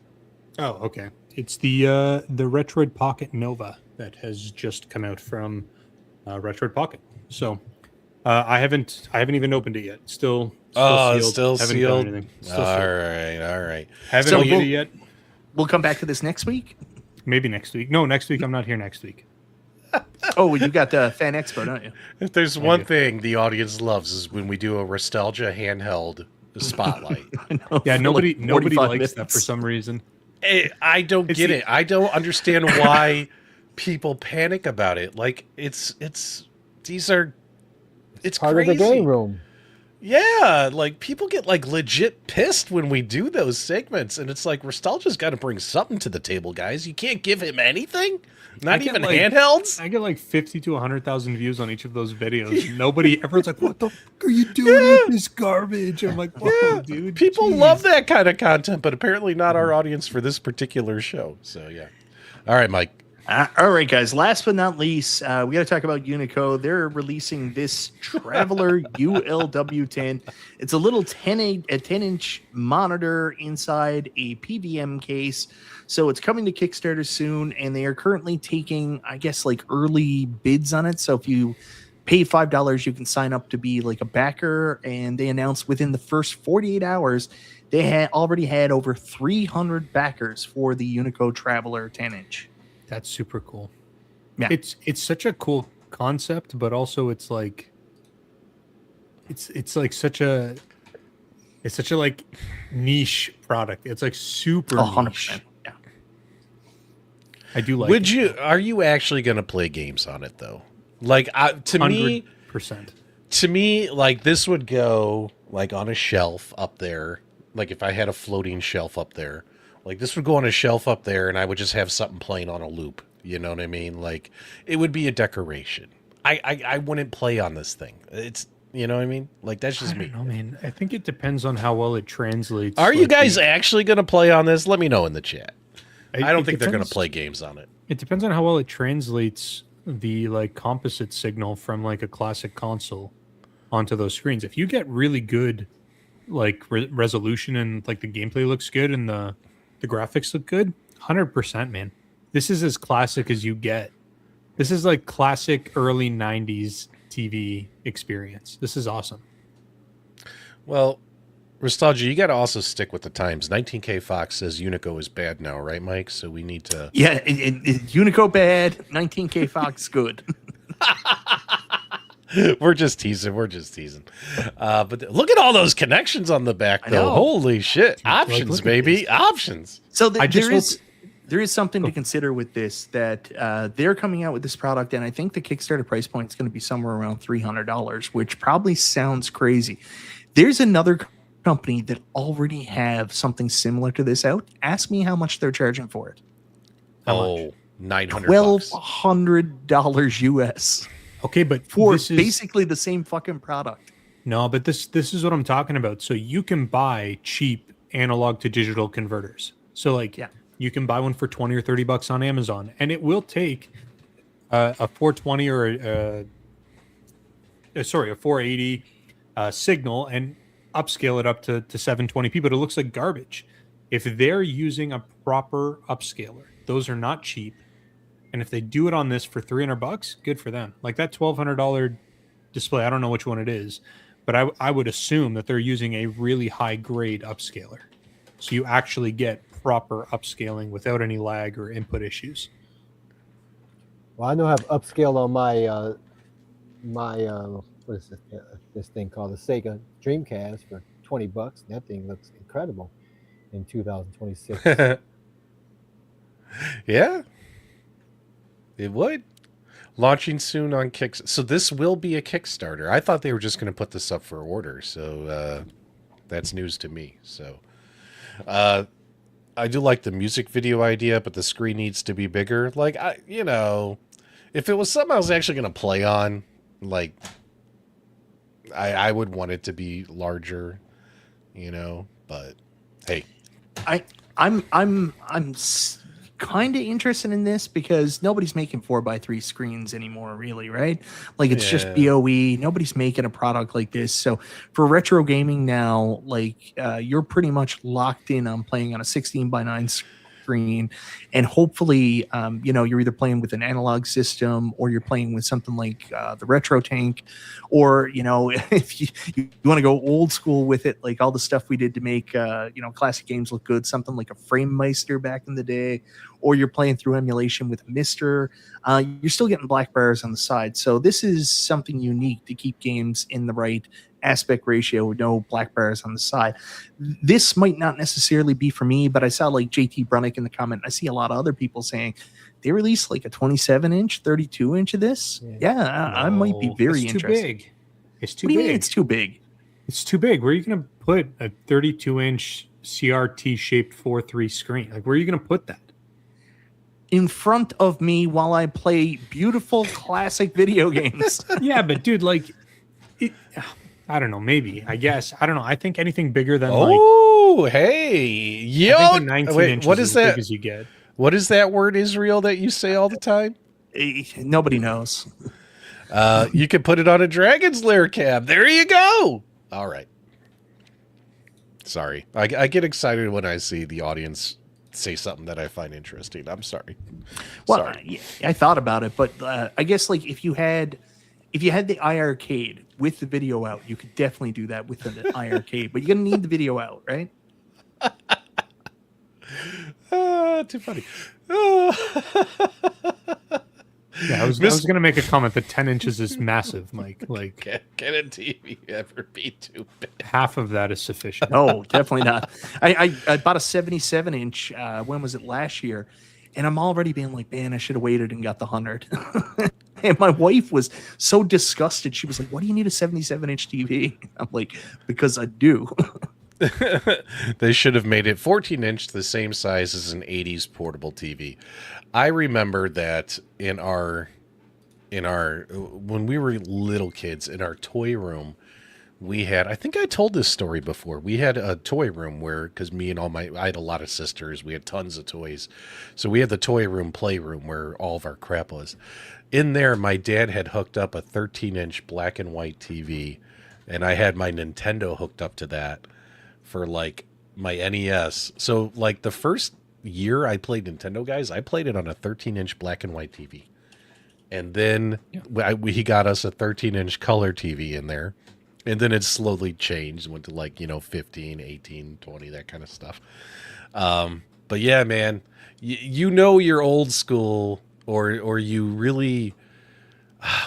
Oh, okay. It's the Retroid Pocket Nova that has just come out from Retroid Pocket. So I haven't even opened it yet. Still sealed. Still haven't sealed. done anything. Still All sealed. right. Haven't So opened it yet. We'll come back to this next week. Maybe next week. No, next week I'm not here next week. Oh, you got the Fan Expo, don't you? If there's one thing the audience loves is when we do a Restalgia handheld spotlight. Yeah, nobody likes minutes. that for some reason. I don't get it. I don't understand why people panic about it. Like it's part crazy. Of the game room. Yeah, like people get like legit pissed when we do those segments, and it's like Restalgia's got to bring something to the table, guys. You can't give him anything, not even handhelds. I get like 50 to 100,000 views on each of those videos. Everyone's like, "What the fuck are you doing with this garbage?" I'm like, "Whoa, dude!" People love that kind of content, but apparently not our audience for this particular show. So yeah. All right, Mike. All right, guys. Last but not least, we got to talk about Unico. They're releasing this Traveler ULW10. It's a little 10-inch monitor inside a PVM case. So it's coming to Kickstarter soon, and they are currently taking, I guess, like early bids on it. So if you pay $5, you can sign up to be like a backer. And they announced within the first 48 hours, they had already had over 300 backers for the Unico Traveler 10-inch. That's super cool. Yeah. It's such a cool concept, but also it's like it's such a like niche product. It's like super 100%. niche. Yeah. I do like Are you actually going to play games on it though? Like to 100%. To me, like this would go like on a shelf up there. Like if I had a floating shelf up there. Like this would go on a shelf up there and I would just have something playing on a loop. You know what I mean? Like it would be a decoration. I wouldn't play on this thing. It's, you know what I mean? Like that's just me. I don't know, man. I think it depends on how well it translates. Are you guys actually going to play on this? Let me know in the chat. I don't think they're going to play games on it. It depends on how well it translates the like composite signal from like a classic console onto those screens. If you get really good like resolution and like the gameplay looks good and the graphics look good, 100%, man. This is as classic as you get. This is like classic early 90s TV experience. This is awesome. Well, Restalgia, you got to also stick with the times. 19K Fox says Unico is bad now, right, Mike? So we need to... Yeah, Unico bad, 19K Fox good. We're just teasing. But look at all those connections on the back, though. Holy shit. Options, baby. Options. So there is something to consider with this, that they're coming out with this product, and I think the Kickstarter price point is going to be somewhere around $300, which probably sounds crazy. There's another company that already have something similar to this out. Ask me how much they're charging for it. $900. $1,200 US. Okay, but for basically the same fucking product. No, but this is what I'm talking about. So you can buy cheap analog to digital converters. So like, you can buy one for $20 or $30 on Amazon, and it will take a 420 or a 480 signal and upscale it up to 720p, but it looks like garbage. If they're using a proper upscaler, those are not cheap. And if they do it on this for $300, good for them. Like that $1,200 display, I don't know which one it is, but I would assume that they're using a really high grade upscaler. So you actually get proper upscaling without any lag or input issues. Well, I know I have upscale on my what is this thing called, the Sega Dreamcast for $20. That thing looks incredible in 2026. Yeah. It would. Launching soon on Kickstarter. So this will be a Kickstarter. I thought they were just going to put this up for order. So that's news to me. So I do like the music video idea, but the screen needs to be bigger. Like, if it was something I was actually going to play on, like, I would want it to be larger, but hey. I'm kind of interested in this because nobody's making 4x3 screens anymore, really, right? Like it's just BOE. Nobody's making a product like this. So for retro gaming now, like you're pretty much locked in on playing on a 16:9 screen, and hopefully, you're either playing with an analog system or you're playing with something like the Retro Tank, or if you want to go old school with it, like all the stuff we did to make classic games look good, something like a Frame Meister back in the day, or you're playing through emulation with a Mister, you're still getting black bars on the side. So this is something unique to keep games in the right aspect ratio with no black bars on the side. This might not necessarily be for me, but I saw like JT Brunick in the comment. I see a lot of other people saying they released like a 27-inch, 32-inch of this. I might be very interested. Too big. It's too big. What do you mean it's too big? It's too big. Where are you going to put a 32-inch CRT-shaped 4:3 screen? Like, where are you going to put that? In front of me while I play beautiful classic video games. Yeah, but dude, like, I don't know. Maybe. I guess. I don't know. I think anything bigger than hey, yo! 19 Wait, inches what is that? Big as you get. What is that word, Israel, that you say all the time? Nobody knows. You can put it on a Dragon's Lair cab. There you go. All right. Sorry. I get excited when I see the audience say something that I find interesting. I'm sorry. Well, sorry. I thought about it, but I guess like if you had the iArcade with the video out, you could definitely do that with the iArcade, but you're going to need the video out, right? Too funny. Yeah, I was going to make a comment that 10 inches is massive, Mike. Like, can a TV ever be too big? Half of that is sufficient. No, definitely not. I bought a 77-inch, when was it, last year? And I'm already being like, man, I should have waited and got the 100. And my wife was so disgusted. She was like, why do you need a 77-inch TV? I'm like, because I do. They should have made it 14-inch, the same size as an 80s portable TV. I remember that in our when we were little kids, in our toy room, we had, I think I told this story before, we had a toy room where, because me and I had a lot of sisters, we had tons of toys. So we had the toy room, playroom, where all of our crap was. In there, my dad had hooked up a 13-inch black and white TV, and I had my Nintendo hooked up to that for like my NES. So like the first year I played Nintendo, guys, I played it on a 13-inch black and white TV. And then he got us a 13-inch color TV in there. And then it slowly changed, went to like, 15, 18, 20, that kind of stuff. But yeah, man, you're old school, or you really,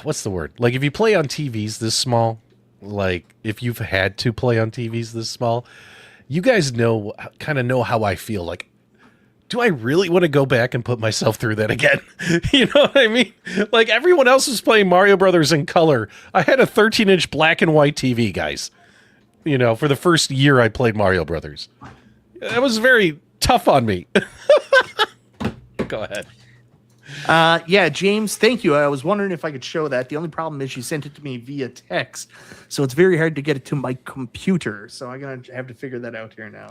what's the word? Like if you play on TVs this small, like if you've had to play on TVs this small, you guys kind of know how I feel. Like, do I really want to go back and put myself through that again? You know what I mean? Like everyone else was playing Mario Brothers in color. I had a 13-inch black and white TV, guys. For the first year I played Mario Brothers. That was very tough on me. Go ahead. Yeah, James, thank you. I was wondering if I could show that. The only problem is you sent it to me via text, so it's very hard to get it to my computer. So I'm going to have to figure that out here now.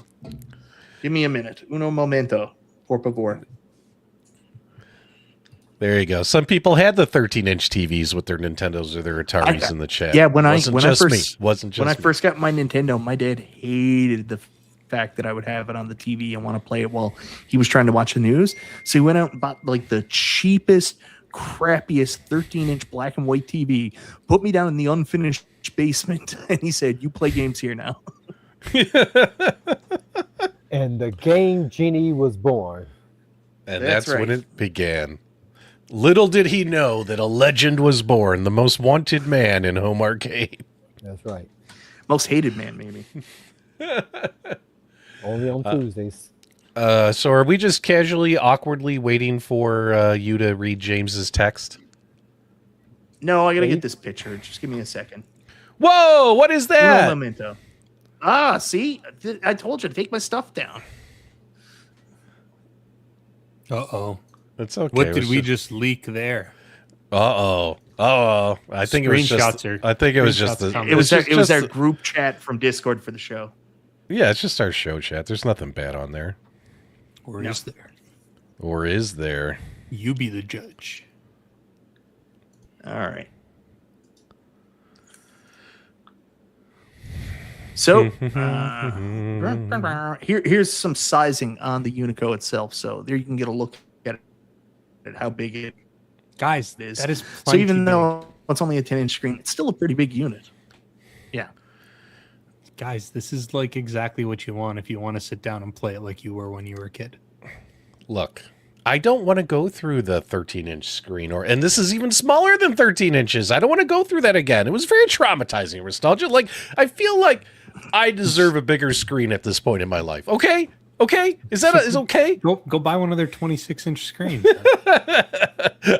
Give me a minute. Uno momento. Por favor. There you go. Some people had the 13-inch TVs with their Nintendos or their Ataris in the chat. Yeah, when I first got my Nintendo, my dad hated the fact that I would have it on the TV and want to play it while he was trying to watch the news. So he went out and bought like the cheapest, crappiest 13-inch black and white TV, put me down in the unfinished basement, and he said, "You play games here now." And the Game Genie was born. And that's right. When it began. Little did he know that a legend was born, the most wanted man in home arcade. That's right. Most hated man, maybe. Only on Tuesdays. So are we just casually, awkwardly waiting for you to read James's text? No, I got to get this picture. Just give me a second. Whoa, what is that? Un momento. See? I told you to take my stuff down. Uh-oh. That's okay. What did we just leak there? Uh-oh. I think it was just it was our group chat from Discord for the show. Yeah, it's just our show chat. There's nothing bad on there. Or is there? Or is there? You be the judge. All right. So here's some sizing on the Unico itself. So there you can get a look at how big it is. That is so even though it's only a 10-inch screen, it's still a pretty big unit. Yeah. Guys, this is like exactly what you want if you want to sit down and play it like you were when you were a kid. Look, I don't want to go through the 13-inch screen, and this is even smaller than 13 inches. I don't want to go through that again. It was very traumatizing, Restalgia. Like, I feel like I deserve a bigger screen at this point in my life. Okay? Is okay? Go buy one of their 26-inch screens.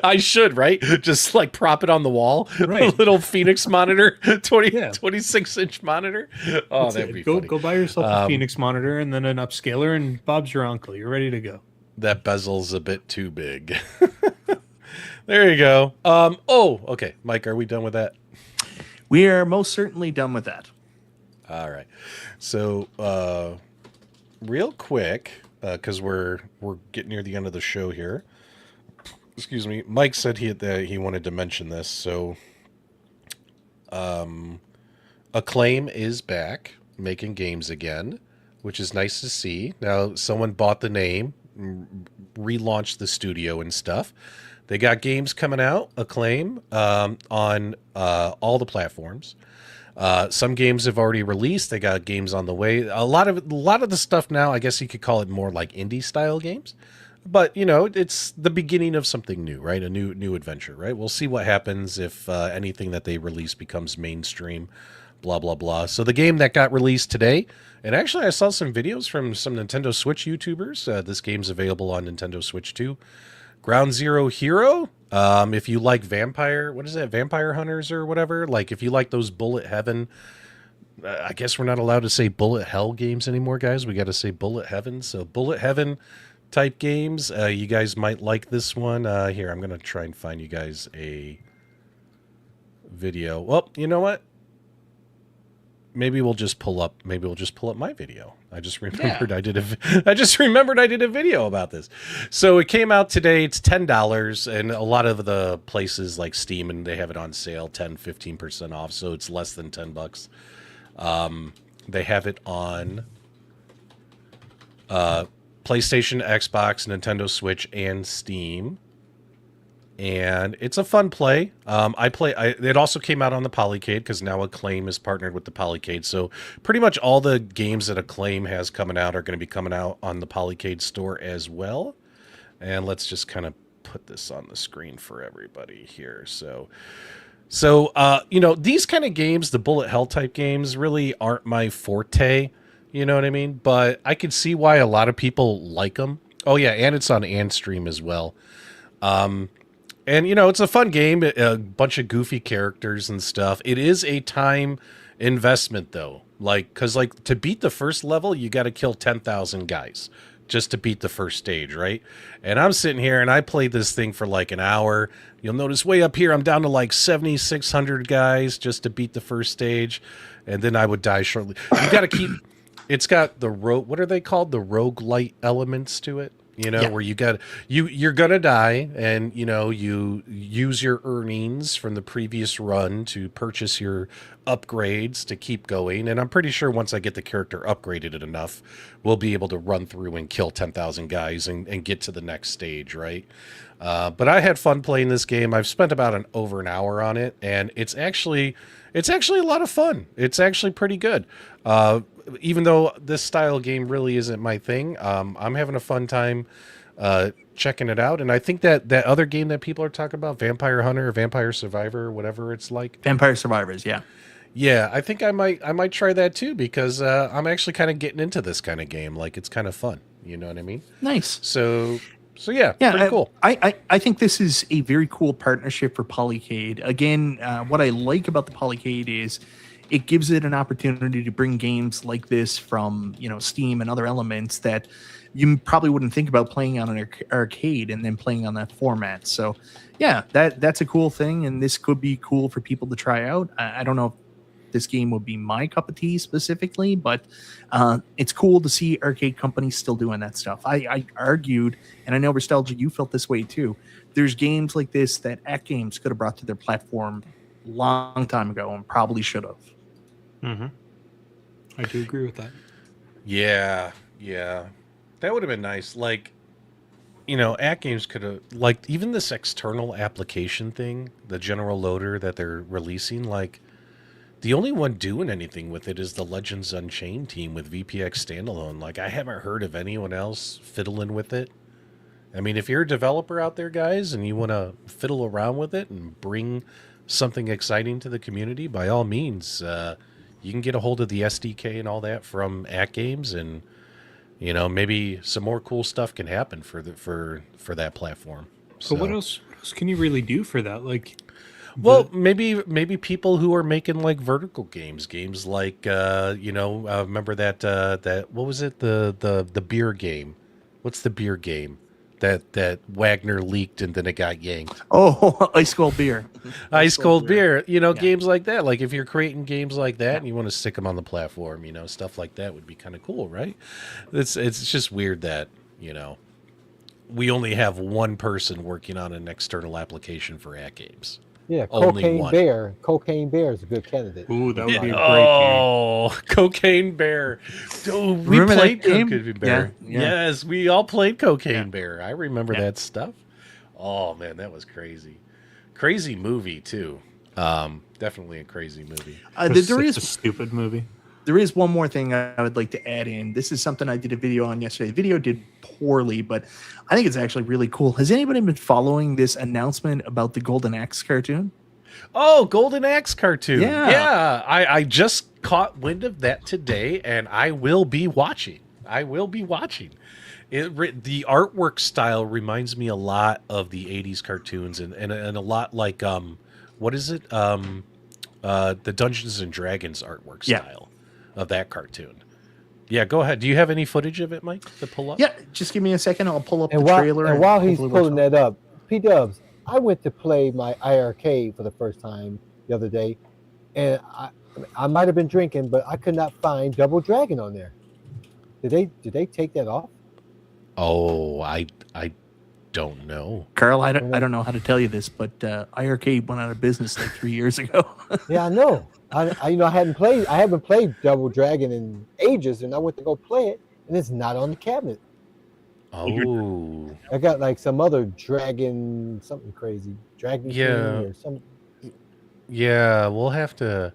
I should, right? Just like prop it on the wall. Right. A little Phoenix monitor, 26-inch monitor. Oh, that'd be funny. Go buy yourself a Phoenix monitor and then an upscaler, and Bob's your uncle. You're ready to go. That bezel's a bit too big. There you go. Okay. Mike, are we done with that? We are most certainly done with that. All right. So, real quick, because we're getting near the end of the show here. Excuse me. Mike said he wanted to mention this. So, Acclaim is back making games again, which is nice to see. Now, someone bought the name, relaunched the studio and stuff. They got games coming out, Acclaim, on all the platforms. Some games have already released. They got games on the way. A lot of the stuff now, I guess you could call it more like indie style games. But, you know, it's the beginning of something new, right? A new adventure, right? We'll see what happens if anything that they release becomes mainstream, blah, blah, blah. So the game that got released today, and actually I saw some videos from some Nintendo Switch YouTubers. This game's available on Nintendo Switch too. Ground Zero Hero. If you like Vampire Hunters or whatever, like if you like those Bullet Heaven, I guess we're not allowed to say Bullet Hell games anymore, guys. We got to say Bullet Heaven. So Bullet Heaven type games, you guys might like this one. Here, I'm going to try and find you guys a video. Well, you know what? Maybe we'll just pull up my video. I just remembered I did a video about this. So it came out today. It's $10, and a lot of the places like Steam, and they have it on sale 10-15% off, so it's less than $10. They have it on PlayStation, Xbox, Nintendo Switch, and Steam. And it's a fun play. It also came out on the Polycade because now Acclaim is partnered with the Polycade. So pretty much all the games that Acclaim has coming out are going to be coming out on the Polycade store as well. And let's just kind of put this on the screen for everybody here. So you know, these kind of games, the bullet hell type games, really aren't my forte. You know what I mean? But I can see why a lot of people like them. Oh yeah, and it's on Andstream as well. And, you know, it's a fun game, a bunch of goofy characters and stuff. It is a time investment, though. Like, because, like, to beat the first level, you got to kill 10,000 guys just to beat the first stage, right? And I'm sitting here, and I played this thing for, like, an hour. You'll notice way up here, I'm down to, like, 7,600 guys just to beat the first stage. And then I would die shortly. You got to keep... It's got the what are they called? The roguelite elements to it. You know, where you're gonna die, and you know you use your earnings from the previous run to purchase your upgrades to keep going. And I'm pretty sure once I get the character upgraded enough, we'll be able to run through and kill 10,000 guys and get to the next stage, right? But I had fun playing this game. I've spent about over an hour on it, and it's actually a lot of fun. It's actually pretty good. Even though this style game really isn't my thing, I'm having a fun time checking it out. And I think that other game that people are talking about, Vampire Hunter, or Vampire Survivor, whatever it's like. Vampire Survivors, yeah. Yeah, I think I might try that too, because I'm actually kind of getting into this kind of game. Like, it's kind of fun. You know what I mean? Nice. So yeah, pretty cool. I think this is a very cool partnership for Polycade. Again, what I like about the Polycade is it gives it an opportunity to bring games like this from, you know, Steam and other elements that you probably wouldn't think about playing on an arcade and then playing on that format. So yeah, that's a cool thing, and this could be cool for people to try out. I don't know if this game would be my cup of tea specifically, but it's cool to see arcade companies still doing that stuff. I argued, and I know Restalgia, you felt this way too. There's games like this that AtGames could have brought to their platform long time ago and probably should have. Mm-hmm. I do agree with that. Yeah. That would have been nice. Like, you know, AtGames could have, like, even this external application thing, the general loader that they're releasing, like, the only one doing anything with it is the Legends Unchained team with VPX Standalone. Like, I haven't heard of anyone else fiddling with it. I mean, if you're a developer out there, guys, and you want to fiddle around with it and bring something exciting to the community, by all means, you can get a hold of the SDK and all that from AtGames, and you know, maybe some more cool stuff can happen for that platform. So what else can you really do for that? Like, well, maybe people who are making like vertical games like remember that what was it, the beer game? What's the beer game that Wagner leaked and then it got yanked. Oh, ice cold beer. Ice cold beer. You know, Yeah. games like that. Like if you're creating games like that and you want to stick them on the platform, you know, stuff like that would be kind of cool, right? It's just weird that, you know, we only have one person working on an external application for AtGames. Yeah, Only Cocaine one. Bear. Cocaine Bear is a good candidate. Ooh, that would be a great game. Oh, Cocaine Bear. Oh, we Remember that played game? Cocaine Bear. Yeah. Yes, we all played Cocaine Yeah. Bear. I remember that stuff. Oh, man, that was crazy. Crazy movie, too. Definitely a crazy movie. There Such a stupid movie. There is one more thing I would like to add in. This is something I did a video on yesterday. The video did poorly, but I think it's actually really cool. Has anybody been following this announcement about the Golden Axe cartoon? Oh, Golden Axe cartoon. Yeah. Yeah. I just caught wind of that today, and I will be watching. The artwork style reminds me a lot of the 80s cartoons and a lot like, what is it? The Dungeons and Dragons artwork style of that cartoon. Yeah, go ahead. Do you have any footage of it, Mike, to pull up? Yeah, just give me a second. I'll pull up And the trailer. and while he's hopefully it works pulling that up, P-Dubs, I went to play my IRK for the first time the other day, and I might have been drinking, but I could not find Double Dragon on there. Did they take that off? Oh, I don't know. Carl, I don't know how to tell you this, but IRK went out of business like 3 years ago. Yeah, I know. I haven't played Double Dragon in ages, and I went to go play it, and it's not on the cabinet. Oh. I got like some other dragon, something crazy, Dragon King or something. Yeah, we'll have to.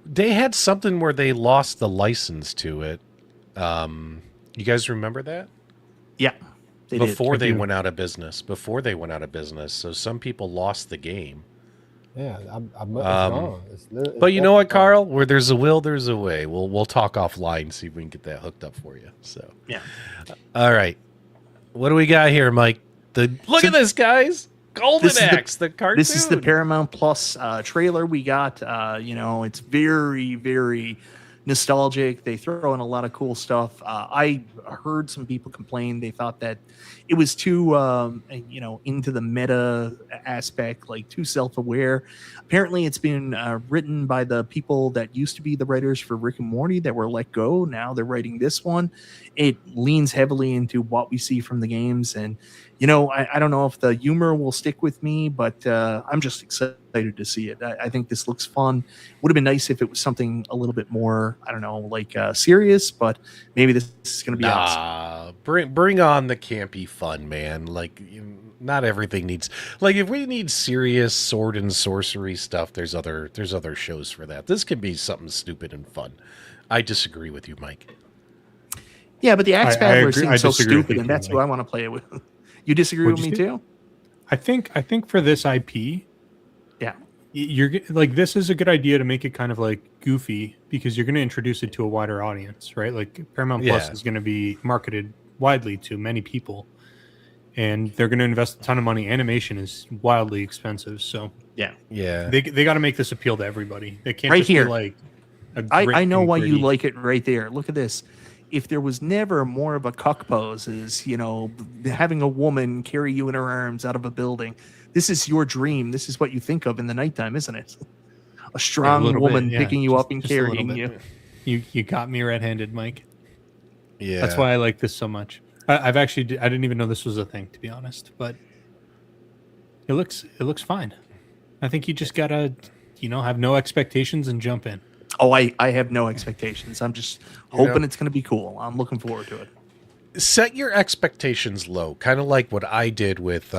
They had something where they lost the license to it. You guys remember that? Yeah. Before they went out of business. So some people lost the game. Yeah, I'm wrong. But you know what, Carl? Where there's a will, there's a way. We'll talk offline, see if we can get that hooked up for you. So Yeah. All right. What do we got here, Mike? Look at this, guys. Golden Axe, the cartoon. This is the Paramount Plus trailer we got. It's very, very nostalgic. They throw in a lot of cool stuff. I heard some people complain. They thought that it was too, into the meta aspect, like too self-aware. Apparently, it's been written by the people that used to be the writers for Rick and Morty that were let go. Now they're writing this one. It leans heavily into what we see from the games. And, I don't know if the humor will stick with me, but I'm just excited to see it. I think this looks fun. Would have been nice if it was something a little bit more, I don't know, like serious, but maybe this is going to be awesome. Bring on the campy fun, man. Like, not everything needs, like, if we need serious sword and sorcery stuff, there's other shows for that. This can be something stupid and fun. I disagree with you, Mike. Yeah, but the Axe Battler agree. seems so stupid, you, and that's who Mike. I want to play it with. You disagree with me too? I think for this IP, yeah, you're like, this is a good idea to make it kind of like goofy because you're going to introduce it to a wider audience, right? Like Paramount Plus is going to be marketed widely to many people, and they're going to invest a ton of money. Animation is wildly expensive, so yeah, they got to make this appeal to everybody. They can't right just here. be like, I know why you like it right there. Look at this. If there was never more of a cuck pose as, having a woman carry you in her arms out of a building, this is your dream. This is what you think of in the nighttime, isn't it? A strong woman picking you up and carrying you. You got me red-handed, Mike. Yeah. That's why I like this so much. I didn't even know this was a thing, to be honest, but it looks fine. I think you just gotta, have no expectations and jump in. Oh, I have no expectations. I'm just hoping it's going to be cool. I'm looking forward to it. Set your expectations low, kind of like what I did with,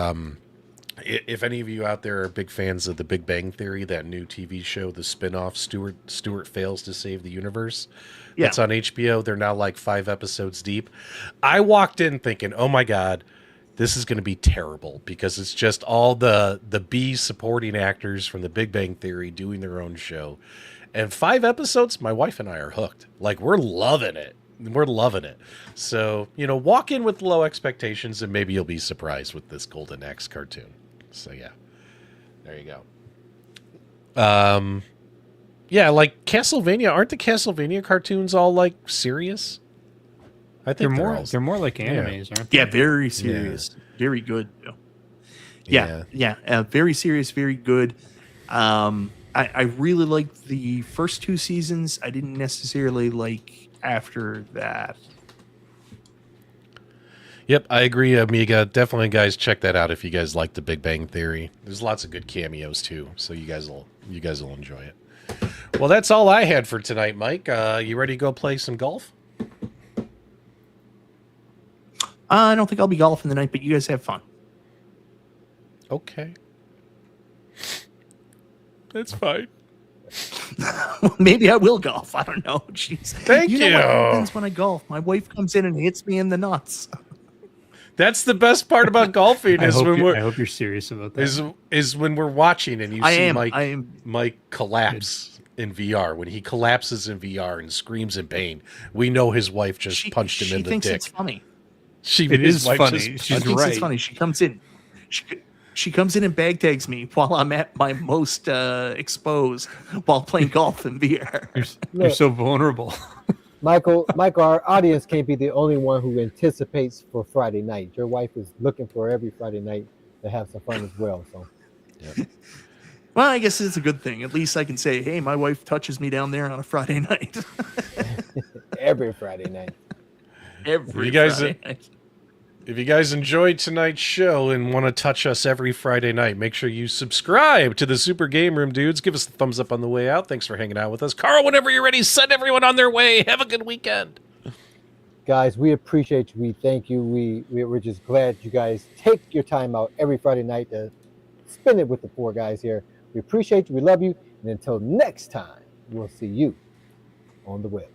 if any of you out there are big fans of The Big Bang Theory, that new TV show, the spinoff, Stuart Fails to Save the Universe. Yeah. It's on HBO. They're now like 5 episodes deep. I walked in thinking, oh my God, this is going to be terrible because it's just all the B supporting actors from The Big Bang Theory doing their own show. And 5 episodes, my wife and I are hooked. Like, we're loving it. So, walk in with low expectations and maybe you'll be surprised with this Golden Axe cartoon. So, yeah. There you go. Yeah, like Castlevania. Aren't the Castlevania cartoons all, like, serious? I think they're more like animes, aren't they? Yeah, very serious, very good. Yeah, very serious, very good. I really liked the first 2 seasons. I didn't necessarily like after that. Yep, I agree, Amiga. Definitely, guys, check that out if you guys like The Big Bang Theory. There's lots of good cameos too, so you guys will enjoy it. Well, that's all I had for tonight, Mike. You ready to go play some golf? I don't think I'll be golfing tonight, but you guys have fun. Okay, that's fine. Maybe I will golf. I don't know. Jeez. Thank you. Know what happens when I golf? My wife comes in and hits me in the nuts. That's the best part about golfing I is hope you're serious about that. Is when we're watching and you see Mike collapse in VR. When he collapses in VR and screams in pain, we know his wife just punched him in the dick. She thinks it's funny. It is funny. She's right. It's funny. She comes in. She comes in and bag tags me while I'm at my most exposed while playing golf in VR. You're so vulnerable. Michael, our audience can't be the only one who anticipates for Friday night. Your wife is looking for every Friday night to have some fun as well. So, well, I guess it's a good thing. At least I can say, "Hey, my wife touches me down there on a Friday night." every Friday night. Friday night. If you guys enjoyed tonight's show and want to touch us every Friday night, make sure you subscribe to the Super Game Room, dudes. Give us a thumbs up on the way out. Thanks for hanging out with us. Carl, whenever you're ready, send everyone on their way. Have a good weekend. Guys, we appreciate you. We thank you. We're just glad you guys take your time out every Friday night to spend it with the 4 guys here. We appreciate you. We love you. And until next time, we'll see you on the web.